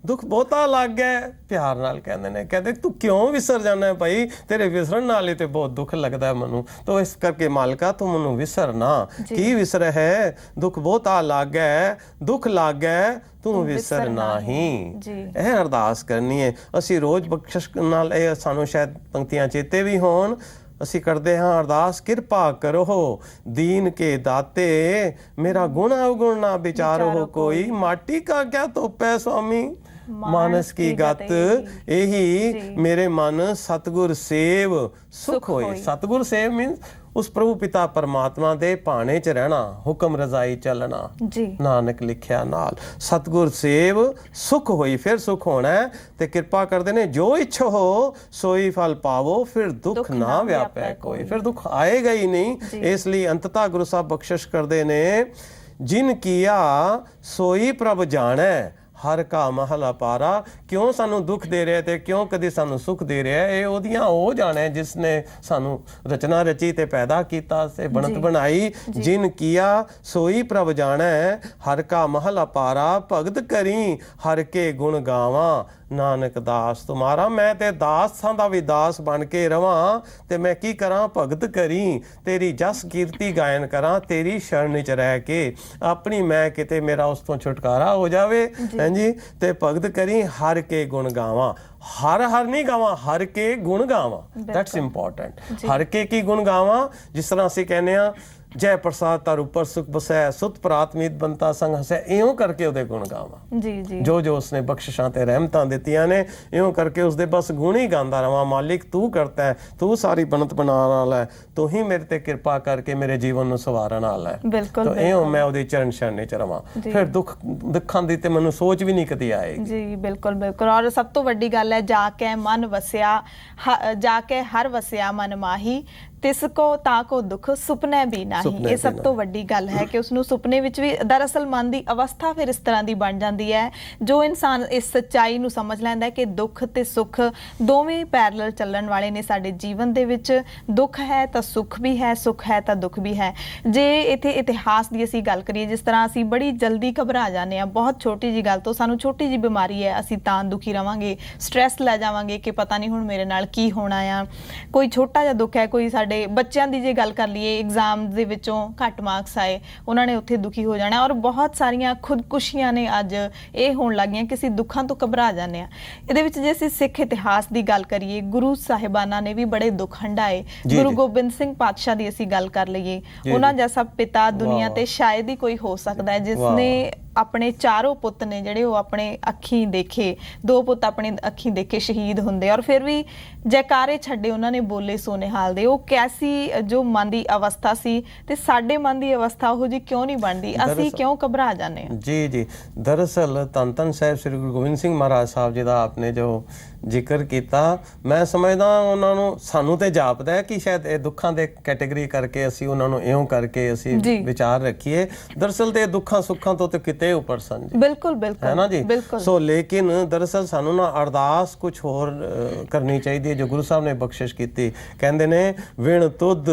B: दुख बहुता लग गया, प्यार नाल कहंदे ने, कहते तू क्यों विसर जाना है भाई, तेरे विसरन नाल ही ते बहुत दुख लगदा है मनु, तो इस करके मालका तू मनु विसर ना। की विसरे है दुख बहुता लग गया, दुख लग गया तू विसर नाही। ਇਹ ਅਰਦਾਸ ਕਰਨੀ ਹੈ। ਅਸੀਂ ਰੋਜ਼ ਬਖਸ਼ਿਸ਼ ਨਾਲ ਇਹ ਸਾਨੂੰ ਸ਼ਾਇਦ ਪੰਕਤੀਆਂ ਚੇਤੇ ਵੀ ਹੋਣ, ਅਸੀਂ ਕਰਦੇ ਹਾਂ ਅਰਦਾਸ, ਕਿਰਪਾ ਕਰੋ ਦੀਨ ਕੇ ਦਾਤੇ, ਮੇਰਾ ਗੁਣ ਅਵਗੁਣ ਨਾ ਵਿਚਾਰੋ ਕੋਈ, ਮਾਟੀ ਕਾ ਕਿਆ ਤੋਪੈ ਸੁਆਮੀ ਮਾਨਸ ਕੀ ਗਤ, ਇਹੀ ਮੇਰੇ ਮਨ ਸਤਿਗੁਰ ਸੇਵ ਸੁਖ ਹੋਈ। ਸਤਿਗੁਰ ਸੇਵ ਮੀਨਸ ਉਸ ਪ੍ਰਭੂ ਪਿਤਾ ਪਰਮਾਤਮਾ ਦੇ ਭਾਣੇ 'ਚ ਰਹਿਣਾ, ਹੁਕਮ ਰਜ਼ਾਈ ਚੱਲਣਾ, ਨਾਨਕ ਲਿਖਿਆ ਨਾਲ, ਸਤਿਗੁਰ ਸੇਵ ਸੁਖ ਹੋਈ। ਫਿਰ ਸੁਖ ਹੋਣਾ ਤੇ ਕਿਰਪਾ ਕਰਦੇ ਨੇ, ਜੋ ਇੱਛੋ ਹੋ ਸੋਈ ਫਲ ਪਾਵੋ, ਫਿਰ ਦੁੱਖ ਨਾ ਵਿਆਪੈ ਕੋਈ। ਫਿਰ ਦੁੱਖ ਆਏਗਾ ਹੀ ਨਹੀਂ। ਇਸ ਲਈ ਅੰਤਤਾ ਗੁਰੂ ਸਾਹਿਬ ਬਖਸ਼ਿਸ਼ ਕਰਦੇ ਨੇ, ਜਿਨ ਕੀਆ ਸੋਈ ਪ੍ਰਭ ਜਾਣੈ ਹਰ ਕਾ ਮਹਲ ਅਪਾਰਾ। ਕਿਉਂ ਸਾਨੂੰ ਦੁੱਖ ਦੇ ਰਿਹਾ ਤੇ ਕਿਉਂ ਕਦੇ ਸਾਨੂੰ ਸੁੱਖ ਦੇ ਰਿਹਾ, ਇਹ ਉਹਦੀਆਂ ਉਹ ਜਾਣੇ ਜਿਸ ਨੇ ਸਾਨੂੰ ਰਚਨਾ ਰਚੀ ਤੇ ਪੈਦਾ ਕੀਤਾ, ਸੇ ਬਣਤ ਬਣਾਈ। ਜਿਨ ਕੀਆ ਸੋਈ ਪ੍ਰਭ ਜਾਣੈ ਹਰ ਕਾ ਮਹਲ ਅਪਾਰਾ, ਭਗਤ ਕਰੀ ਹਰ ਕੇ ਗੁਣ ਗਾਵਾਂ ਨਾਨਕ ਦਾਸ ਤੁਮਾਰਾ। ਮੈਂ ਤੇ ਦਾਸਾਂ ਦਾ ਵੀ ਦਾਸ ਬਣ ਕੇ ਰਵਾਂ, ਤੇ ਮੈਂ ਕੀ ਕਰਾਂ, ਭਗਤ ਕਰੀ ਤੇਰੀ ਜਸ ਕੀਰਤੀ ਗਾਇਨ ਕਰਾਂ, ਤੇਰੀ ਸ਼ਰਨ 'ਚ ਰਹਿ ਕੇ ਆਪਣੀ ਮੈਂ ਕਿਤੇ ਮੇਰਾ ਉਸ ਤੋਂ ਛੁਟਕਾਰਾ ਹੋ ਜਾਵੇ। ਹਾਂਜੀ, ਤੇ ਭਗਤ ਕਰੀ ਹਰ ਕੇ ਗੁਣ ਗਾਵਾਂ। ਹਰ ਹਰ ਨਹੀਂ ਗਾਵਾਂ, ਹਰ ਕੇ ਗੁਣ ਗਾਵਾਂ, ਦੈਟਸ ਇੰਪੋਰਟੈਂਟ। ਹਰ ਕੇ ਕੀ ਗੁਣ ਗਾਵਾਂ, ਜਿਸ ਤਰ੍ਹਾਂ ਅਸੀਂ ਕਹਿੰਦੇ ਹਾਂ, ਜੈ ਪ੍ਰਸਾਦ ਤਾਰ ਉੱਪਰ ਸੁਖ ਬਸੈ, ਸੁਤ ਪ੍ਰਾਤਮੀਤ ਬੰਤਾ ਸੰਗ ਹਸੈ, ਇਉਂ ਕਰਕੇ ਉਹਦੇ ਗੁਣ ਗਾਵਾਂ। ਜੋ ਜੋ ਉਸਨੇ ਬਖਸ਼ਿਸ਼ਾਂ ਤੇ ਰਹਿਮਤਾਂ ਦਿੱਤੀਆਂ ਨੇ, ਇਉਂ ਕਰਕੇ ਉਸਦੇ ਬਸ ਗੁਣ ਹੀ ਗਾਉਂਦਾ ਰਵਾਂ। ਮਾਲਿਕ ਤੂੰ ਕਰਤਾ ਹੈ, ਤੂੰ ਸਾਰੀ ਬਣਤ ਬਣਾਉਣ ਵਾਲਾ ਹੈ, ਤੂੰ ਹੀ ਮੇਰੇ ਤੇ ਕਿਰਪਾ ਕਰਕੇ ਮੇਰੇ ਜੀਵਨ ਨੂੰ ਸਵਾਰਨ ਵਾਲਾ ਹੈ। ਤਾਂ ਇਉਂ ਮੈਂ ਉਹਦੇ ਚਰਨ ਸ਼ਰਨੇ 'ਚ ਰਵਾਂ, ਫਿਰ ਦੁੱਖਾਂ ਦੀ ਤੇ ਮੈਨੂੰ ਸੋਚ ਵੀ ਨਹੀਂ ਕਦੀ ਆਏਗੀ।
A: ਜੀ ਬਿਲਕੁਲ ਬਿਲਕੁਲ। ਔਰ ਸਭ ਤੋਂ ਵੱਡੀ ਗੱਲ ਹੈ, ਜਾ ਕੇ ਮਨ ਵਸਿਆ, ਜਾ ਕੇ ਹਰ ਵਸਿਆ ਮਨ ਮਾਹੀ, ਤਿਸ ਕੋ ਤਾਂ ਕੋ ਦੁੱਖ ਸੁਪਨੇ ਵੀ ਨਹੀਂ।
B: ਸੁਪਨੇ
A: ਇਹ ਸਭ
B: ਵੀ
A: ਤੋਂ ਵੱਡੀ ਗੱਲ ਹੈ ਕਿ ਉਸਨੂੰ ਸੁਪਨੇ ਵਿੱਚ ਵੀ ਦਰਅਸਲ ਮਨ ਦੀ ਅਵਸਥਾ ਫਿਰ ਇਸ ਤਰ੍ਹਾਂ ਦੀ ਬਣ ਜਾਂਦੀ ਹੈ ਜੋ ਇਨਸਾਨ ਇਸ ਸੱਚਾਈ ਨੂੰ ਸਮਝ ਲੈਂਦਾ ਹੈ ਕਿ ਦੁੱਖ ਤੇ ਸੁੱਖ ਦੋਵੇਂ ਪੈਰਲਲ ਚੱਲਣ ਵਾਲੇ ਨੇ ਸਾਡੇ ਜੀਵਨ ਦੇ ਵਿੱਚ। ਦੁੱਖ ਹੈ ਤਾਂ ਸੁੱਖ ਵੀ ਹੈ, ਸੁੱਖ ਹੈ ਤਾਂ ਦੁੱਖ ਵੀ ਹੈ। ਜੇ ਇੱਥੇ ਇਤਿਹਾਸ ਦੀ ਅਸੀਂ ਗੱਲ ਕਰੀਏ, ਜਿਸ ਤਰ੍ਹਾਂ ਅਸੀਂ ਬੜੀ ਜਲਦੀ ਘਬਰਾ ਜਾਂਦੇ ਹਾਂ ਬਹੁਤ ਛੋਟੀ ਜੀ ਗੱਲ ਤੋਂ, ਸਾਨੂੰ ਛੋਟੀ ਜੀ ਬਿਮਾਰੀ ਹੈ ਅਸੀਂ ਤਾਂ ਦੁਖੀ ਰਵਾਂਗੇ, ਸਟ੍ਰੈਸ ਲੈ ਜਾਵਾਂਗੇ ਕਿ ਪਤਾ ਨਹੀਂ ਹੁਣ ਮੇਰੇ ਨਾਲ ਕੀ ਹੋਣਾ ਆ। ਕੋਈ ਛੋਟਾ ਜਿਹਾ ਦੁੱਖ ਹੈ, ਕੋਈ ਸਾਡੇ ਬੱਚਿਆਂ ਦੀ ਜੇ ਗੱਲ ਕਰ ਲਈਏ, ਐਗਜ਼ਾਮ ਦੇ ਵਿੱਚੋਂ ਘੱਟ ਮਾਰਕਸ ਆਏ, ਉਹਨਾਂ ਨੇ ਉੱਥੇ ਦੁਖੀ ਹੋ ਜਾਣਾ। ਔਰ ਬਹੁਤ ਸਾਰੀਆਂ ਖੁਦਕੁਸ਼ੀਆਂ ਨੇ ਅੱਜ ਇਹ ਹੋਣ ਲੱਗੀਆਂ ਕਿ ਅਸੀਂ ਦੁੱਖਾਂ ਤੋਂ ਘਬਰਾ ਜਾਂਦੇ ਹਾਂ। ਇਹਦੇ ਵਿੱਚ ਜੇ ਅਸੀਂ ਸਿੱਖ ਇਤਿਹਾਸ ਦੀ ਗੱਲ ਕਰੀਏ, ਗੁਰੂ ਸਾਹਿਬਾਨਾਂ ਨੇ ਵੀ ਬੜੇ ਦੁੱਖ ਹੰਢਾਏ। ਗੁਰੂ ਗੋਬਿੰਦ ਸਿੰਘ ਪਾਤਸ਼ਾਹ ਦੀ ਅਸੀਂ ਗੱਲ ਕਰ ਲਈਏ, ਉਹਨਾਂ ਜੈਸਾ ਪਿਤਾ ਦੁਨੀਆ ਤੇ ਸ਼ਾਇਦ ਹੀ ਕੋਈ ਹੋ ਸਕਦਾ ਹੈ ਜਿਸ ਨੇ ਆਪਣੇ ਚਾਰੋਂ ਪੁੱਤ ਨੇ ਜਿਹੜੇ ਉਹ ਆਪਣੇ ਅੱਖੀਂ ਦੇਖੇ, 2 ਪੁੱਤ ਆਪਣੇ ਅੱਖੀਂ ਦੇਖੇ ਸ਼ਹੀਦ ਹੁੰਦੇ, ਔਰ ਫਿਰ ਵੀ ਜੈਕਾਰੇ ਛੱਡੇ ਉਹਨਾਂ ਨੇ ਬੋਲੇ ਸੋਨੇਹਾਲ ਦੇ। ਉਹ ਕੈਸੀ ਜੋ ਮਨ ਦੀ ਅਵਸਥਾ ਸੀ, ਤੇ ਸਾਡੇ ਮਨ ਦੀ ਅਵਸਥਾ ਉਹ ਜੀ ਕਿਉਂ ਨਹੀਂ ਬਣਦੀ, ਅਸੀਂ ਕਿਉਂ ਘਬਰਾ ਜਾਂਦੇ ਹਾਂ?
B: ਜੀ ਜੀ, ਦਰਅਸਲ ਧੰਨ ਧੰਨ ਸਾਹਿਬ ਸ੍ਰੀ ਗੁਰੂ ਗੋਬਿੰਦ ਸਿੰਘ ਮਹਾਰਾਜ ਸਾਹਿਬ ਜੀ ਦਾ ਆਪਨੇ ਜੋ ਜ਼ਿਕਰ ਕੀਤਾ, ਮੈਂ ਸਮਝਦਾ ਉਹਨਾਂ ਨੂੰ ਸਾਨੂੰ ਤੇ ਜਾਪਦਾ ਹੈ ਕਿ ਸ਼ਾਇਦ ਇਹ ਦੁੱਖਾਂ ਦੇ ਕੈਟੇਗਰੀ ਕਰਕੇ ਅਸੀਂ ਉਹਨਾਂ ਨੂੰ ਇਉਂ ਕਰਕੇ ਅਸੀਂ ਵਿਚਾਰ ਰੱਖੀਏ। ਦਰਅਸਲ ਤੇ ਦੁੱਖਾਂ ਸੁੱਖਾਂ ਤੋਂ ਤੇ ਕਿਤੇ ਉੱਪਰ ਸਨ ਜੀ।
A: ਬਿਲਕੁਲ ਬਿਲਕੁਲ,
B: ਹੈ ਨਾ ਜੀ।
A: ਬਿਲਕੁਲ।
B: ਸੋ ਲੇਕਿਨ ਦਰਅਸਲ ਸਾਨੂੰ ਨਾ ਅਰਦਾਸ ਕੁਝ ਹੋਰ ਕਰਨੀ ਚਾਹੀਦੀ ਹੈ ਜੋ ਗੁਰੂ ਸਾਹਿਬ ਨੇ ਬਖਸ਼ਿਸ਼ ਕੀਤੀ। ਕਹਿੰਦੇ ਨੇ ਵਿਣ ਤੁਧ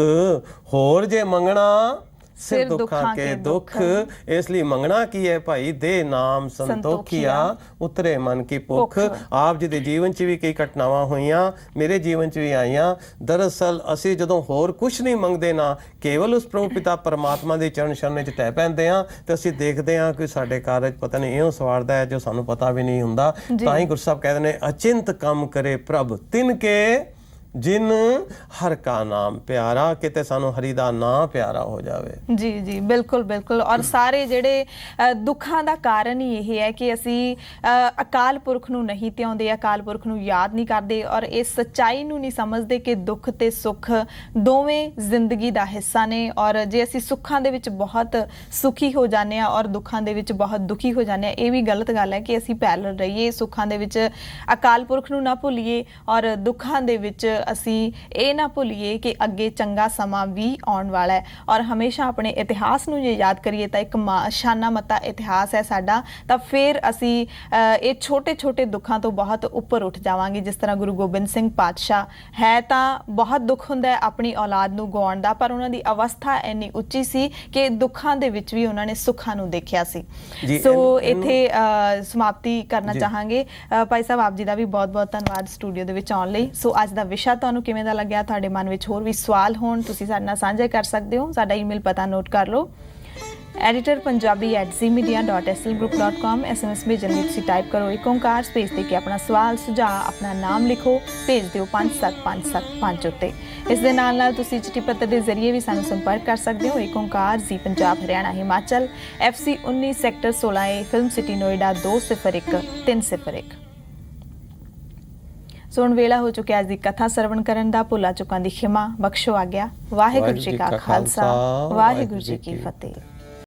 B: ਹੋਰ ਜੇ ਮੰਗਣਾ ਸਿਰ ਦੁੱਖਾਂ ਕੇ ਦੁੱਖ, ਇਸ ਲਈ ਮੰਗਣਾ ਕੀ ਹੈ ਭਾਈ, ਦੇ ਨਾਮ ਸੰਤੋਖੀਆ ਉਤਰੇ ਮਨ ਕੀ ਭੁੱਖ। ਆਪ ਜੀ ਦੇ ਜੀਵਨ 'ਚ ਵੀ ਕਈ ਘਟਨਾਵਾਂ ਹੋਈਆਂ, ਮੇਰੇ ਜੀਵਨ 'ਚ ਵੀ ਆਈਆਂ। ਦਰਅਸਲ ਅਸੀਂ ਜਦੋਂ ਹੋਰ ਕੁਝ ਨਹੀਂ ਮੰਗਦੇ ਨਾ, ਕੇਵਲ ਉਸ ਪ੍ਰਭੂ ਪਿਤਾ ਪਰਮਾਤਮਾ ਦੇ ਚਰਨ ਸ਼ਰਨ 'ਚ ਟਹਿ ਪੈਂਦੇ ਹਾਂ, ਤੇ ਅਸੀਂ ਦੇਖਦੇ ਹਾਂ ਕਿ ਸਾਡੇ ਕਾਰਜ ਪਤਾ ਨਹੀਂ ਇਉਂ ਸਵਾਰਦਾ ਹੈ ਜੋ ਸਾਨੂੰ ਪਤਾ ਵੀ ਨਹੀਂ ਹੁੰਦਾ। ਤਾਂ ਹੀ ਗੁਰੂ ਸਾਹਿਬ ਕਹਿੰਦੇ ਨੇ ਅਚਿੰਤ ਕੰਮ ਕਰੇ ਪ੍ਰਭ ਤਿਨ ਕੇ ਜਿਨ ਹਰ ਕਾ ਨਾਮ ਪਿਆਰਾ, ਕਿਤੇ ਸਾਨੂੰ ਹਰੀ ਦਾ ਨਾਮ ਪਿਆਰਾ ਹੋ ਜਾਵੇ। ਜੀ
A: ਜੀ ਬਿਲਕੁਲ ਬਿਲਕੁਲ। ਔਰ ਸਾਰੇ ਜਿਹੜੇ ਦੁੱਖਾਂ ਦਾ ਕਾਰਨ ਹੀ ਇਹ ਹੈ ਕਿ ਅਸੀਂ ਅਕਾਲ ਪੁਰਖ ਨੂੰ ਨਹੀਂ ਧਿਆਉਂਦੇ, ਅਕਾਲ ਪੁਰਖ ਨੂੰ ਯਾਦ ਨਹੀਂ ਕਰਦੇ, ਔਰ ਇਸ ਸੱਚਾਈ ਨੂੰ ਨਹੀਂ ਸਮਝਦੇ ਕਿ ਦੁੱਖ ਤੇ ਸੁੱਖ ਦੋਵੇਂ ਜ਼ਿੰਦਗੀ ਦਾ ਹਿੱਸਾ ਨੇ। ਔਰ ਜੇ ਅਸੀਂ ਸੁੱਖਾਂ ਦੇ ਵਿੱਚ ਬਹੁਤ ਸੁਖੀ ਹੋ ਜਾਂਦੇ ਹਾਂ ਔਰ ਦੁੱਖਾਂ ਦੇ ਵਿੱਚ ਬਹੁਤ ਦੁਖੀ ਹੋ ਜਾਂਦੇ ਹਾਂ, ਇਹ ਵੀ ਗਲਤ ਗੱਲ ਹੈ ਕਿ ਅਸੀਂ ਪੈਰਲਲ ਰਹੀਏ। ਸੁੱਖਾਂ ਦੇ ਵਿੱਚ ਅਕਾਲ ਪੁਰਖ ਨੂੰ ਨਾ ਭੁੱਲੀਏ ਔਰ ਦੁੱਖਾਂ ਦੇ ਵਿੱਚ ਅਸੀਂ ਇਹ ਨਾ ਭੁੱਲੀਏ ਕਿ ਅੱਗੇ ਚੰਗਾ ਸਮਾਂ ਵੀ ਆਉਣ ਵਾਲਾ ਹੈ। ਔਰ ਹਮੇਸ਼ਾ ਆਪਣੇ ਇਤਿਹਾਸ ਨੂੰ ਜੇ ਯਾਦ ਕਰੀਏ ਤਾਂ ਇੱਕ ਸ਼ਾਨਾ ਮੱਤਾ ਇਤਿਹਾਸ ਹੈ ਸਾਡਾ, ਤਾਂ ਫਿਰ ਅਸੀਂ ਇਹ ਛੋਟੇ ਛੋਟੇ ਦੁੱਖਾਂ ਤੋਂ ਬਹੁਤ ਉੱਪਰ ਉੱਠ ਜਾਵਾਂਗੇ। ਜਿਸ ਤਰ੍ਹਾਂ ਗੁਰੂ ਗੋਬਿੰਦ ਸਿੰਘ ਪਾਤਸ਼ਾਹ ਹੈ, ਤਾਂ ਬਹੁਤ ਦੁੱਖ ਹੁੰਦਾ ਹੈ ਆਪਣੀ ਔਲਾਦ ਨੂੰ ਗਵਾਉਣ ਦਾ, ਪਰ ਉਹਨਾਂ ਦੀ ਅਵਸਥਾ ਇੰਨੀ ਉੱਚੀ ਸੀ ਕਿ ਦੁੱਖਾਂ ਦੇ ਵਿੱਚ ਵੀ ਉਹਨਾਂ ਨੇ ਸੁੱਖਾਂ ਨੂੰ ਦੇਖਿਆ ਸੀ। ਸੋ ਇੱਥੇ ਸਮਾਪਤੀ ਕਰਨਾ ਚਾਹਾਂਗੇ। ਭਾਈ ਸਾਹਿਬ ਆਪ ਜੀ ਦਾ ਵੀ ਬਹੁਤ ਬਹੁਤ ਧੰਨਵਾਦ ਸਟੂਡੀਓ ਦੇ ਵਿੱਚ ਆਉਣ ਲਈ। ਸੋ ਅੱਜ ਦਾ ਵਿਸ਼ਾ ਤੁਹਾਨੂੰ ਕਿਵੇਂ ਦਾ ਲੱਗਿਆ? ਤੁਹਾਡੇ ਮਨ ਵਿੱਚ ਹੋਰ ਵੀ ਸਵਾਲ ਹੋਣ, ਤੁਸੀਂ ਸਾਡੇ ਨਾਲ ਸਾਂਝੇ ਕਰ ਸਕਦੇ ਹੋ। ਸਾਡਾ ਈਮੇਲ ਪਤਾ ਨੋਟ ਕਰ ਲਓ, editorpunjabi@zmedia.slgroup.com। SMS ਭੇਜਣ ਲਈ ਤੁਸੀਂ ਟਾਈਪ ਕਰੋ ਏਕ ਓਂਕਾਰ, ਸਪੇਸ ਦੇ ਕੇ ਆਪਣਾ ਸਵਾਲ ਸੁਝਾਅ ਆਪਣਾ ਨਾਮ ਲਿਖੋ, ਭੇਜ ਦਿਓ 57575 ਉੱਤੇ। ਇਸ ਦੇ ਨਾਲ ਨਾਲ ਤੁਸੀਂ ਚਿੱਠੀ ਪੱਤਰ ਦੇ ਜ਼ਰੀਏ ਵੀ ਸਾਨੂੰ ਸੰਪਰਕ ਕਰ ਸਕਦੇ ਹੋ। ਏਕ ਓਂਕਾਰ, ਜੀ Punjab Haryana Himachal, FC 19 sector 16A, film city Noida 201301। ਸੋ ਹੁਣ ਵੇਲਾ ਹੋ ਚੁੱਕਿਆ ਅੱਜ ਦੀ ਕਥਾ ਸਰਵਣ ਕਰਨ ਦਾ। ਭੁੱਲਾਂ ਚੁੱਕਾਂ ਦੀ ਖਿਮਾ ਬਖਸ਼ੋ ਆਗਿਆ। ਵਾਹਿਗੁਰੂ ਜੀ ਕਾ ਖਾਲਸਾ, ਵਾਹਿਗੁਰੂ ਜੀ ਕੀ ਫਤਿਹ।